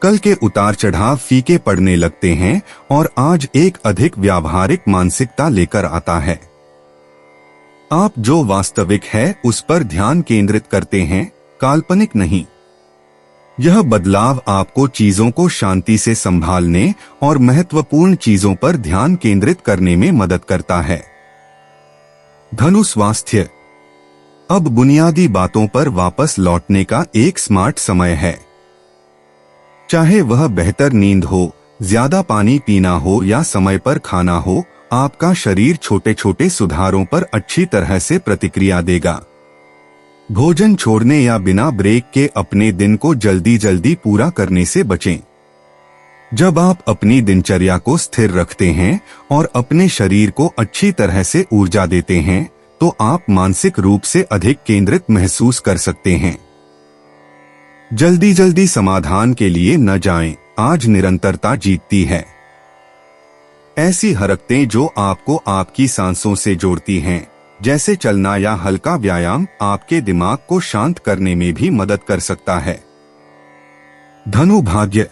B: कल के उतार चढ़ाव फीके पड़ने लगते हैं और आज एक अधिक व्यावहारिक मानसिकता लेकर आता है। आप जो वास्तविक है उस पर ध्यान केंद्रित करते हैं, काल्पनिक नहीं। यह बदलाव आपको चीजों को शांति से संभालने और महत्वपूर्ण चीजों पर ध्यान केंद्रित करने में मदद करता है। धनु स्वास्थ्य। अब बुनियादी बातों पर वापस लौटने का एक स्मार्ट समय है। चाहे वह बेहतर नींद हो, ज्यादा पानी पीना हो या समय पर खाना हो, आपका शरीर छोटे छोटे सुधारों पर अच्छी तरह से प्रतिक्रिया देगा। भोजन छोड़ने या बिना ब्रेक के अपने दिन को जल्दी जल्दी पूरा करने से बचें। जब आप अपनी दिनचर्या को स्थिर रखते हैं और अपने शरीर को अच्छी तरह से ऊर्जा देते हैं, तो आप मानसिक रूप से अधिक केंद्रित महसूस कर सकते हैं। जल्दी जल्दी समाधान के लिए न जाएं, आज निरंतरता जीतती है। ऐसी हरकतें जो आपको आपकी सांसों से जोड़ती हैं, जैसे चलना या हल्का व्यायाम, आपके दिमाग को शांत करने में भी मदद कर सकता है। धनु भाग्य।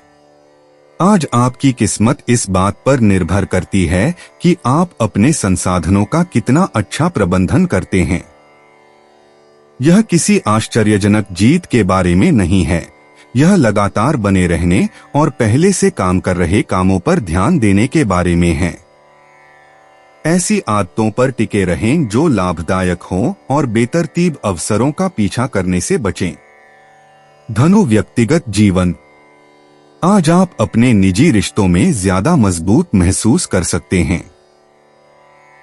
B: आज आपकी किस्मत इस बात पर निर्भर करती है कि आप अपने संसाधनों का कितना अच्छा प्रबंधन करते हैं। यह किसी आश्चर्यजनक जीत के बारे में नहीं है। यह लगातार बने रहने और पहले से काम कर रहे कामों पर ध्यान देने के बारे में है। ऐसी आदतों पर टिके रहें जो लाभदायक हों और बेतरतीब अवसरों का पीछा करने से बचें। धनु व्यक्तिगत जीवन। आज आप अपने निजी रिश्तों में ज्यादा मजबूत महसूस कर सकते हैं।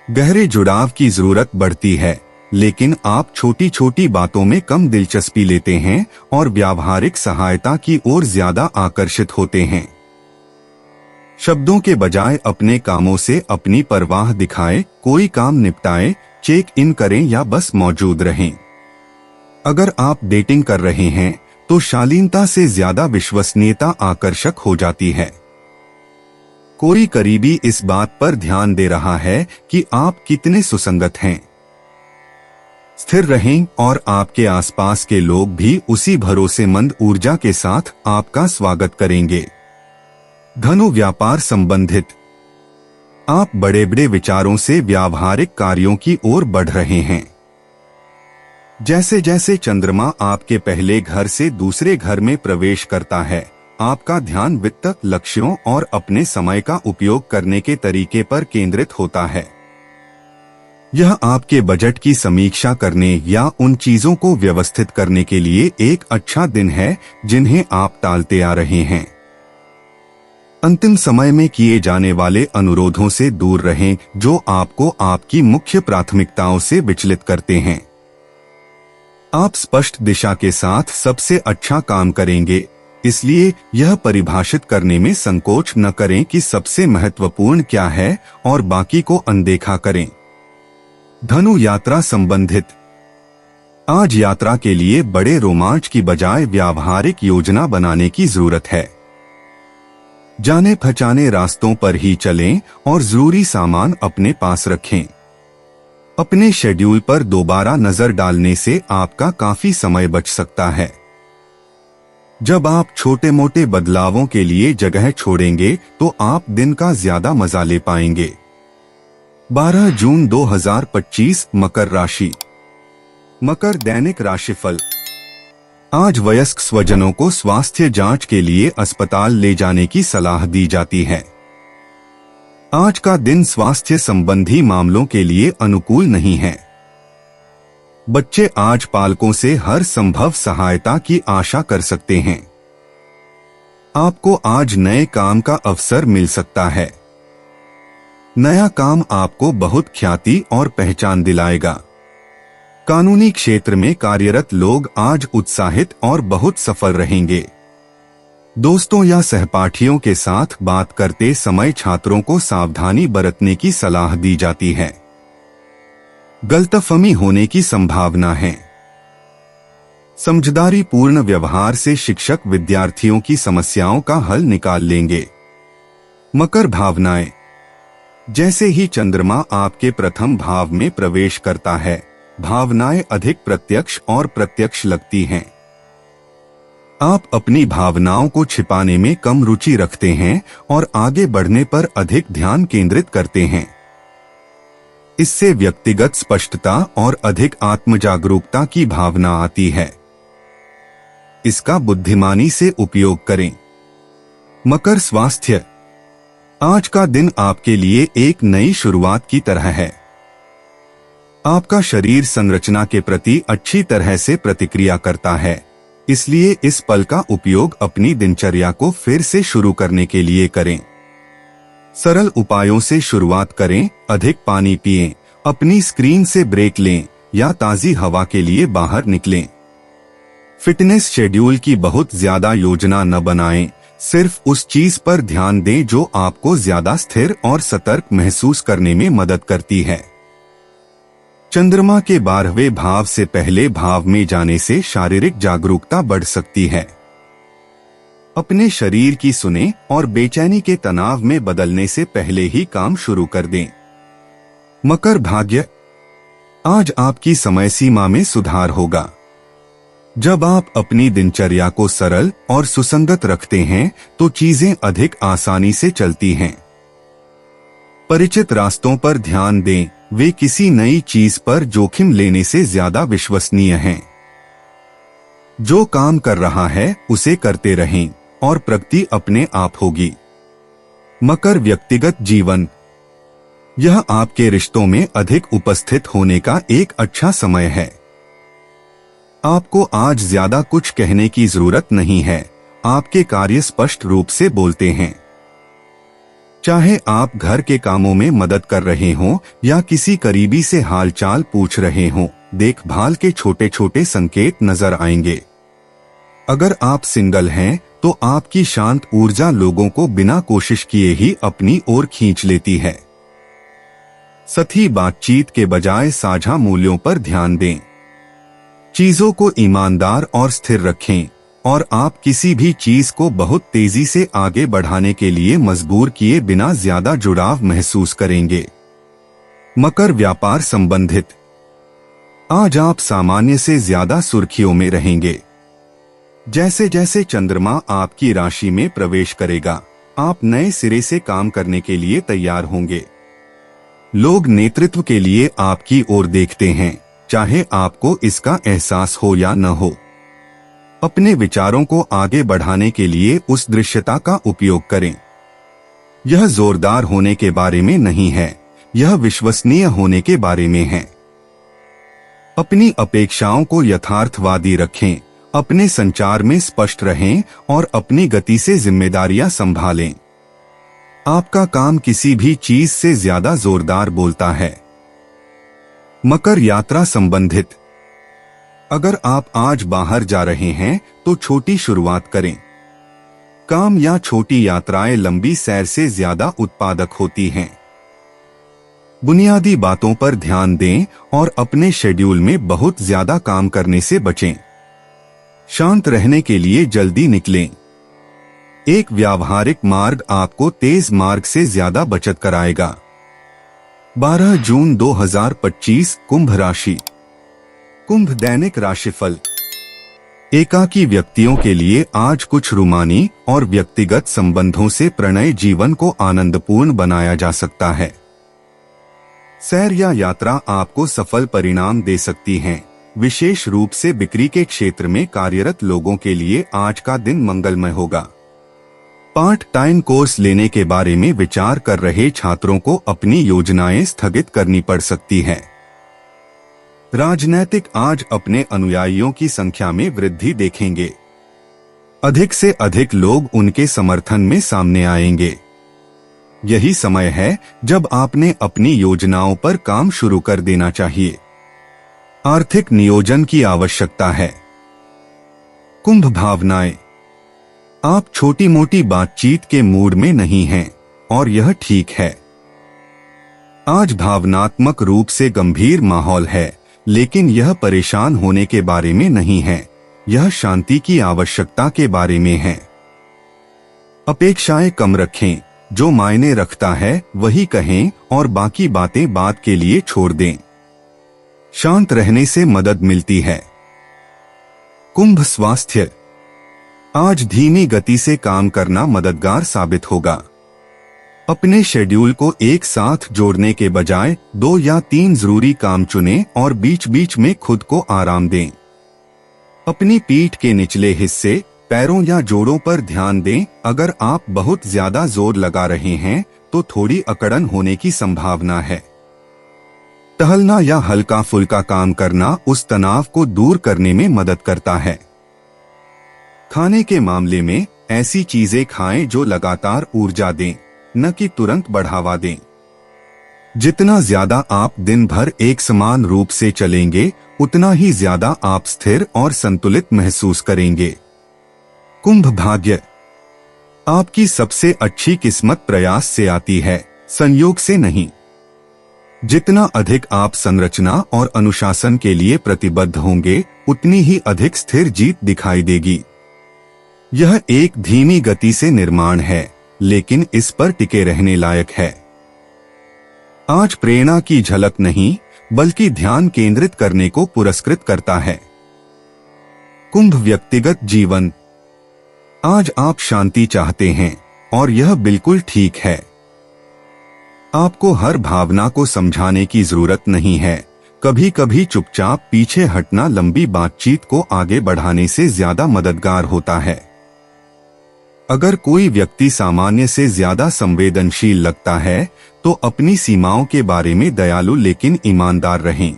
B: गहरे जुड़ाव की जरूरत बढ़ती है, लेकिन आप छोटी छोटी बातों में कम दिलचस्पी लेते हैं और व्यावहारिक सहायता की ओर ज्यादा आकर्षित होते हैं। शब्दों के बजाय अपने कामों से अपनी परवाह दिखाएं, कोई काम निपटाएं, चेक इन करें या बस मौजूद रहें। अगर आप डेटिंग कर रहे हैं तो शालीनता से ज्यादा विश्वसनीयता आकर्षक हो जाती है। कोई करीबी इस बात पर ध्यान दे रहा है कि आप कितने सुसंगत हैं। स्थिर रहें और आपके आसपास के लोग भी उसी भरोसेमंद ऊर्जा के साथ आपका स्वागत करेंगे। धनु व्यापार संबंधित। आप बड़े बड़े विचारों से व्यावहारिक कार्यों की ओर बढ़ रहे हैं। जैसे जैसे चंद्रमा आपके पहले घर से दूसरे घर में प्रवेश करता है, आपका ध्यान वित्त लक्ष्यों और अपने समय का उपयोग करने के तरीके पर केंद्रित होता है। यह आपके बजट की समीक्षा करने या उन चीजों को व्यवस्थित करने के लिए एक अच्छा दिन है जिन्हें आप टालते आ रहे हैं। अंतिम समय में किए जाने वाले अनुरोधों से दूर रहें जो आपको आपकी मुख्य प्राथमिकताओं से विचलित करते हैं। आप स्पष्ट दिशा के साथ सबसे अच्छा काम करेंगे, इसलिए यह परिभाषित करने में संकोच न करें कि सबसे महत्वपूर्ण क्या है और बाकी को अनदेखा करें। धनु यात्रा संबंधित। आज यात्रा के लिए बड़े रोमांच की बजाय व्यावहारिक योजना बनाने की जरूरत है। जाने पहचाने रास्तों पर ही चलें और जरूरी सामान अपने पास रखें। अपने शेड्यूल पर दोबारा नजर डालने से आपका काफी समय बच सकता है। जब आप छोटे मोटे बदलावों के लिए जगह छोड़ेंगे तो आप दिन का ज्यादा मजा ले पाएंगे। 12 जून 2025 मकर राशि। मकर दैनिक राशिफल। आज वयस्क स्वजनों को स्वास्थ्य जांच के लिए अस्पताल ले जाने की सलाह दी जाती है। आज का दिन स्वास्थ्य संबंधी मामलों के लिए अनुकूल नहीं है। बच्चे आज पालकों से हर संभव सहायता की आशा कर सकते हैं। आपको आज नए काम का अवसर मिल सकता है। नया काम आपको बहुत ख्याति और पहचान दिलाएगा। कानूनी क्षेत्र में कार्यरत लोग आज उत्साहित और बहुत सफल रहेंगे। दोस्तों या सहपाठियों के साथ बात करते समय छात्रों को सावधानी बरतने की सलाह दी जाती है। गलतफहमी होने की संभावना है। समझदारी पूर्ण व्यवहार से शिक्षक विद्यार्थियों की समस्याओं का हल निकाल लेंगे। मकर भावनाएं। जैसे ही चंद्रमा आपके प्रथम भाव में प्रवेश करता है, भावनाएं अधिक प्रत्यक्ष और प्रत्यक्ष लगती हैं। आप अपनी भावनाओं को छिपाने में कम रुचि रखते हैं और आगे बढ़ने पर अधिक ध्यान केंद्रित करते हैं। इससे व्यक्तिगत स्पष्टता और अधिक आत्मजागरूकता की भावना आती है। इसका बुद्धिमानी से उपयोग करें। मकर स्वास्थ्य। आज का दिन आपके लिए एक नई शुरुआत की तरह है। आपका शरीर संरचना के प्रति अच्छी तरह से प्रतिक्रिया करता है, इसलिए इस पल का उपयोग अपनी दिनचर्या को फिर से शुरू करने के लिए करें। सरल उपायों से शुरुआत करें। अधिक पानी पिएं, अपनी स्क्रीन से ब्रेक लें या ताजी हवा के लिए बाहर निकलें। फिटनेस शेड्यूल की बहुत ज्यादा योजना न बनाएं, सिर्फ उस चीज पर ध्यान दें जो आपको ज्यादा स्थिर और सतर्क महसूस करने में मदद करती है। चंद्रमा के 12वें भाव से पहले भाव में जाने से शारीरिक जागरूकता बढ़ सकती है। अपने शरीर की सुने और बेचैनी के तनाव में बदलने से पहले ही काम शुरू कर दें। मकर भाग्य। आज आपकी समय सीमा में सुधार होगा। जब आप अपनी दिनचर्या को सरल और सुसंगत रखते हैं तो चीजें अधिक आसानी से चलती हैं। परिचित रास्तों पर ध्यान दें, वे किसी नई चीज पर जोखिम लेने से ज्यादा विश्वसनीय हैं। जो काम कर रहा है उसे करते रहें और प्रगति अपने आप होगी। मकर व्यक्तिगत जीवन। यह आपके रिश्तों में अधिक उपस्थित होने का एक अच्छा समय है। आपको आज ज्यादा कुछ कहने की जरूरत नहीं है। आपके कार्य स्पष्ट रूप से बोलते हैं। चाहे आप घर के कामों में मदद कर रहे हों या किसी करीबी से हालचाल पूछ रहे हों, देखभाल के छोटे छोटे संकेत नजर आएंगे। अगर आप सिंगल हैं तो आपकी शांत ऊर्जा लोगों को बिना कोशिश किए ही अपनी ओर खींच लेती है। सही बातचीत के बजाय साझा मूल्यों पर ध्यान दें। चीजों को ईमानदार और स्थिर रखें और आप किसी भी चीज को बहुत तेजी से आगे बढ़ाने के लिए मजबूर किए बिना ज्यादा जुड़ाव महसूस करेंगे। मकर व्यापार संबंधित। आज आप सामान्य से ज्यादा सुर्खियों में रहेंगे। जैसे जैसे चंद्रमा आपकी राशि में प्रवेश करेगा, आप नए सिरे से काम करने के लिए तैयार होंगे। लोग नेतृत्व के लिए आपकी ओर देखते हैं, चाहे आपको इसका एहसास हो या न हो। अपने विचारों को आगे बढ़ाने के लिए उस दृश्यता का उपयोग करें। यह जोरदार होने के बारे में नहीं है, यह विश्वसनीय होने के बारे में है। अपनी अपेक्षाओं को यथार्थवादी रखें, अपने संचार में स्पष्ट रहें और अपनी गति से जिम्मेदारियां संभालें। आपका काम किसी भी चीज से ज्यादा जोरदार बोलता है। मकर यात्रा संबंधित। अगर आप आज बाहर जा रहे हैं तो छोटी शुरुआत करें। काम या छोटी यात्राएं लंबी सैर से ज्यादा उत्पादक होती हैं। बुनियादी बातों पर ध्यान दें और अपने शेड्यूल में बहुत ज्यादा काम करने से बचें। शांत रहने के लिए जल्दी निकलें। एक व्यावहारिक मार्ग आपको तेज मार्ग से ज्यादा बचत कराएगा। 12 जून 2025 कुंभ राशि। कुंभ दैनिक राशिफल। एकाकी व्यक्तियों के लिए आज कुछ रूमानी और व्यक्तिगत संबंधों से प्रणय जीवन को आनंदपूर्ण बनाया जा सकता है। सैर या यात्रा आपको सफल परिणाम दे सकती हैं। विशेष रूप से बिक्री के क्षेत्र में कार्यरत लोगों के लिए आज का दिन मंगलमय होगा। पार्ट टाइम कोर्स लेने के बारे में विचार कर रहे छात्रों को अपनी योजनाएं स्थगित करनी पड़ सकती है। राजनीतिक आज अपने अनुयायियों की संख्या में वृद्धि देखेंगे। अधिक से अधिक लोग उनके समर्थन में सामने आएंगे। यही समय है जब आपने अपनी योजनाओं पर काम शुरू कर देना चाहिए। आर्थिक नियोजन की आवश्यकता है। कुंभ भावनाएं। आप छोटी मोटी बातचीत के मूड में नहीं हैं और यह ठीक है। आज भावनात्मक रूप से गंभीर माहौल है, लेकिन यह परेशान होने के बारे में नहीं है। यह शांति की आवश्यकता के बारे में है। अपेक्षाएं कम रखें। जो मायने रखता है वही कहें और बाकी बातें बाद के लिए छोड़ दें। शांत रहने से मदद मिलती है। कुंभ स्वास्थ्य। आज धीमी गति से काम करना मददगार साबित होगा। अपने शेड्यूल को एक साथ जोड़ने के बजाय 2 या 3 जरूरी काम चुनें और बीच बीच में खुद को आराम दें। अपनी पीठ के निचले हिस्से, पैरों या जोड़ों पर ध्यान दें। अगर आप बहुत ज्यादा जोर लगा रहे हैं तो थोड़ी अकड़न होने की संभावना है। टहलना या हल्का फुल्का काम करना उस तनाव को दूर करने में मदद करता है। खाने के मामले में ऐसी चीजें खाएं जो लगातार ऊर्जा दें, न कि तुरंत बढ़ावा दें। जितना ज्यादा आप दिन भर एक समान रूप से चलेंगे, उतना ही ज्यादा आप स्थिर और संतुलित महसूस करेंगे। कुंभ भाग्य। आपकी सबसे अच्छी किस्मत प्रयास से आती है, संयोग से नहीं। जितना अधिक आप संरचना और अनुशासन के लिए प्रतिबद्ध होंगे, उतनी ही अधिक स्थिर जीत दिखाई देगी। यह एक धीमी गति से निर्माण है, लेकिन इस पर टिके रहने लायक है। आज प्रेरणा की झलक नहीं, बल्कि ध्यान केंद्रित करने को पुरस्कृत करता है। कुंभ व्यक्तिगत जीवन। आज आप शांति चाहते हैं और यह बिल्कुल ठीक है। आपको हर भावना को समझाने की जरूरत नहीं है। कभी कभी चुपचाप पीछे हटना लंबी बातचीत को आगे बढ़ाने से ज्यादा मददगार होता है। अगर कोई व्यक्ति सामान्य से ज्यादा संवेदनशील लगता है तो अपनी सीमाओं के बारे में दयालु लेकिन ईमानदार रहें।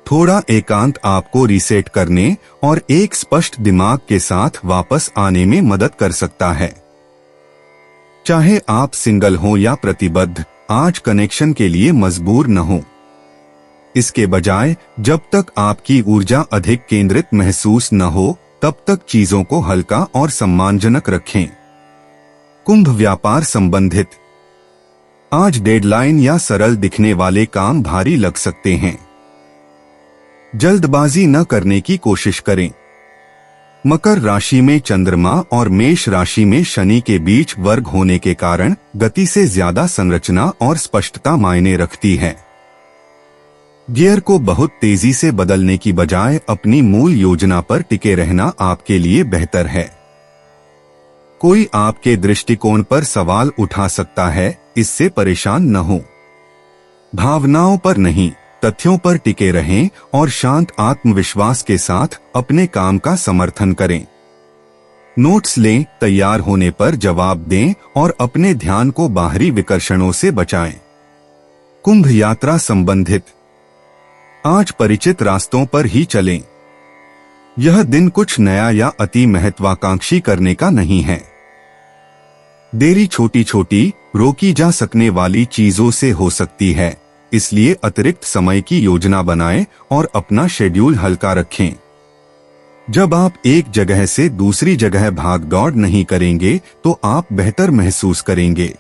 B: थोड़ा एकांत आपको रीसेट करने और एक स्पष्ट दिमाग के साथ वापस आने में मदद कर सकता है। चाहे आप सिंगल हो या प्रतिबद्ध, आज कनेक्शन के लिए मजबूर न हो। इसके बजाय जब तक आपकी ऊर्जा अधिक केंद्रित महसूस न हो, तब तक चीजों को हल्का और सम्मानजनक रखें। कुंभ व्यापार संबंधित। आज डेडलाइन या सरल दिखने वाले काम भारी लग सकते हैं। जल्दबाजी न करने की कोशिश करें। मकर राशि में चंद्रमा और मेष राशि में शनि के बीच वर्ग होने के कारण गति से ज्यादा संरचना और स्पष्टता मायने रखती है। गियर को बहुत तेजी से बदलने की बजाय अपनी मूल योजना पर टिके रहना आपके लिए बेहतर है। कोई आपके दृष्टिकोण पर सवाल उठा सकता है, इससे परेशान न हो। भावनाओं पर नहीं, तथ्यों पर टिके रहें और शांत आत्मविश्वास के साथ अपने काम का समर्थन करें। नोट्स लें, तैयार होने पर जवाब दें और अपने ध्यान को बाहरी विकर्षणों से बचाएं। कुंभ यात्रा संबंधित। आज परिचित रास्तों पर ही चलें। यह दिन कुछ नया या अति महत्वाकांक्षी करने का नहीं है। देरी छोटी छोटी रोकी जा सकने वाली चीजों से हो सकती है, इसलिए अतिरिक्त समय की योजना बनाएं और अपना शेड्यूल हल्का रखें। जब आप एक जगह से दूसरी जगह भाग दौड़ नहीं करेंगे तो आप बेहतर महसूस करेंगे।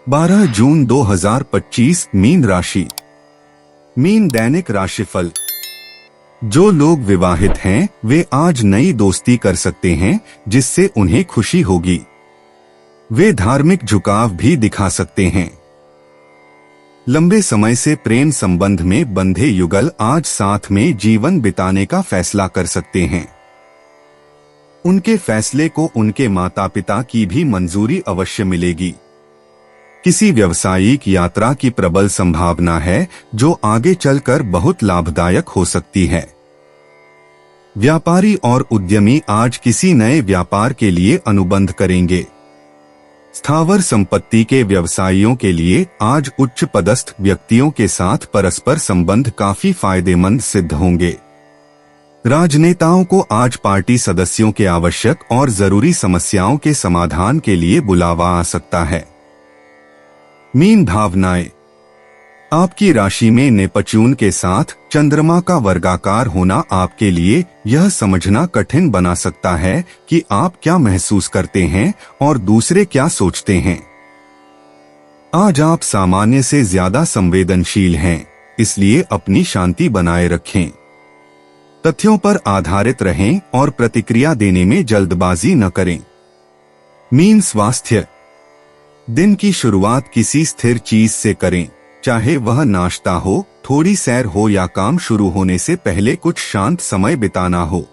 B: 12 जून 2025 मीन राशि। मीन दैनिक राशिफल। जो लोग विवाहित हैं वे आज नई दोस्ती कर सकते हैं जिससे उन्हें खुशी होगी। वे धार्मिक झुकाव भी दिखा सकते हैं। लंबे समय से प्रेम संबंध में बंधे युगल आज साथ में जीवन बिताने का फैसला कर सकते हैं। उनके फैसले को उनके माता पिता की भी मंजूरी अवश्य मिलेगी। किसी व्यावसायिक यात्रा की प्रबल संभावना है जो आगे चलकर बहुत लाभदायक हो सकती है। व्यापारी और उद्यमी आज किसी नए व्यापार के लिए अनुबंध करेंगे। स्थावर संपत्ति के व्यवसायियों के लिए आज उच्च पदस्थ व्यक्तियों के साथ परस्पर संबंध काफी फायदेमंद सिद्ध होंगे। राजनेताओं को आज पार्टी सदस्यों के आवश्यक और जरूरी समस्याओं के समाधान के लिए बुलावा आ सकता है। मीन भावनाएं। आपकी राशि में नेपच्यून के साथ चंद्रमा का वर्गाकार होना आपके लिए यह समझना कठिन बना सकता है कि आप क्या महसूस करते हैं और दूसरे क्या सोचते हैं। आज आप सामान्य से ज्यादा संवेदनशील हैं, इसलिए अपनी शांति बनाए रखें। तथ्यों पर आधारित रहें और प्रतिक्रिया देने में जल्दबाजी न करें। मीन स्वास्थ्य। दिन की शुरुआत किसी स्थिर चीज से करें, चाहे वह नाश्ता हो, थोड़ी सैर हो या काम शुरू होने से पहले कुछ शांत समय बिताना हो।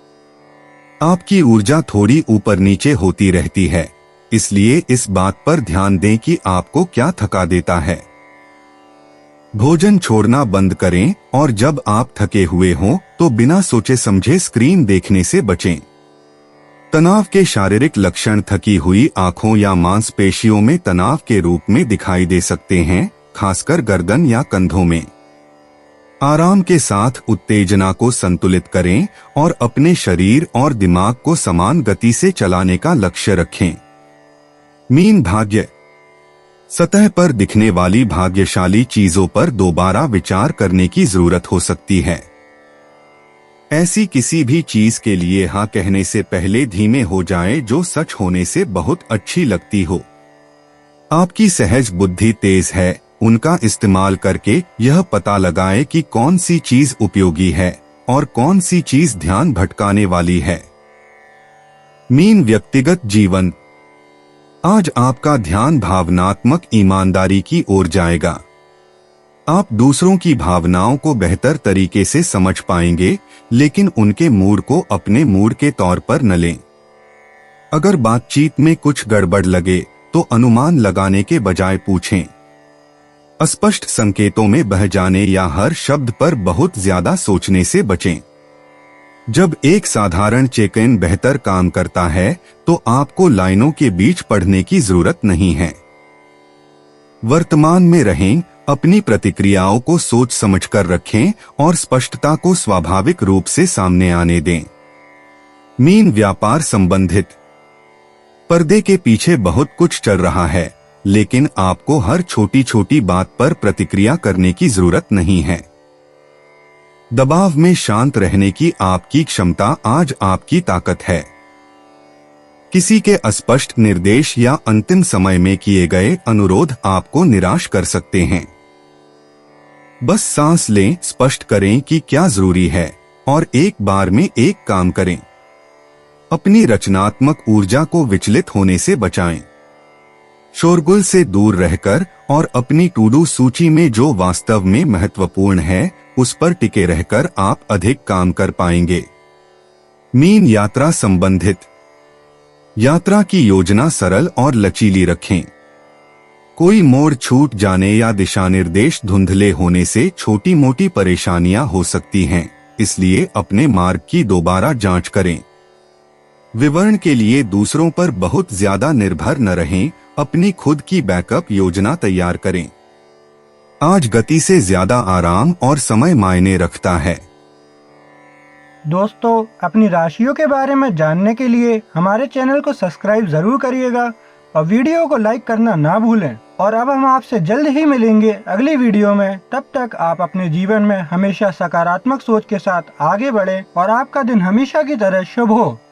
B: आपकी ऊर्जा थोड़ी ऊपर नीचे होती रहती है, इसलिए इस बात पर ध्यान दें कि आपको क्या थका देता है। भोजन छोड़ना बंद करें और जब आप थके हुए हों तो बिना सोचे समझे स्क्रीन देखने से बचें। तनाव के शारीरिक लक्षण थकी हुई आंखों या मांसपेशियों में तनाव के रूप में दिखाई दे सकते हैं, खासकर गर्दन या कंधों में। आराम के साथ उत्तेजना को संतुलित करें और अपने शरीर और दिमाग को समान गति से चलाने का लक्ष्य रखें। मीन भाग्य। सतह पर दिखने वाली भाग्यशाली चीजों पर दोबारा विचार करने की जरूरत हो सकती है। ऐसी किसी भी चीज के लिए हाँ कहने से पहले धीमे हो जाएं जो सच होने से बहुत अच्छी लगती हो। आपकी सहज बुद्धि तेज है, उनका इस्तेमाल करके यह पता लगाएं कि कौन सी चीज उपयोगी है और कौन सी चीज ध्यान भटकाने वाली है। मीन व्यक्तिगत जीवन। आज आपका ध्यान भावनात्मक ईमानदारी की ओर जाएगा। आप दूसरों की भावनाओं को बेहतर तरीके से समझ पाएंगे, लेकिन उनके मूड को अपने मूड के तौर पर न लें। अगर बातचीत में कुछ गड़बड़ लगे तो अनुमान लगाने के बजाय पूछें। अस्पष्ट संकेतों में बह जाने या हर शब्द पर बहुत ज्यादा सोचने से बचें। जब एक साधारण चेक इन बेहतर काम करता है तो आपको लाइनों के बीच पढ़ने की जरूरत नहीं है। वर्तमान में रहें, अपनी प्रतिक्रियाओं को सोच समझकर रखें और स्पष्टता को स्वाभाविक रूप से सामने आने दें। मीन व्यापार संबंधित। पर्दे के पीछे बहुत कुछ चल रहा है, लेकिन आपको हर छोटी छोटी बात पर प्रतिक्रिया करने की जरूरत नहीं है। दबाव में शांत रहने की आपकी क्षमता आज आपकी ताकत है। किसी के अस्पष्ट निर्देश या अंतिम समय में किए गए अनुरोध आपको निराश कर सकते हैं। बस सांस लें, स्पष्ट करें कि क्या जरूरी है और एक बार में एक काम करें। अपनी रचनात्मक ऊर्जा को विचलित होने से बचाएं। शोरगुल से दूर रहकर और अपनी टू डू सूची में जो वास्तव में महत्वपूर्ण है उस पर टिके रहकर आप अधिक काम कर पाएंगे। मीन यात्रा संबंधित। यात्रा की योजना सरल और लचीली रखें। कोई मोड़ छूट जाने या दिशा निर्देश धुंधले होने से छोटी मोटी परेशानियां हो सकती हैं, इसलिए अपने मार्ग की दोबारा जांच करें। विवरण के लिए दूसरों पर बहुत ज्यादा निर्भर न रहें, अपनी खुद की बैकअप योजना तैयार करें। आज गति से ज्यादा आराम और समय मायने रखता है।
A: दोस्तों, अपनी राशियों के बारे में जानने के लिए हमारे चैनल को सब्सक्राइब जरूर करिएगा और वीडियो को लाइक करना ना भूलें। और अब हम आपसे जल्द ही मिलेंगे अगली वीडियो में। तब तक आप अपने जीवन में हमेशा सकारात्मक सोच के साथ आगे बढ़ें और आपका दिन हमेशा की तरह शुभ हो।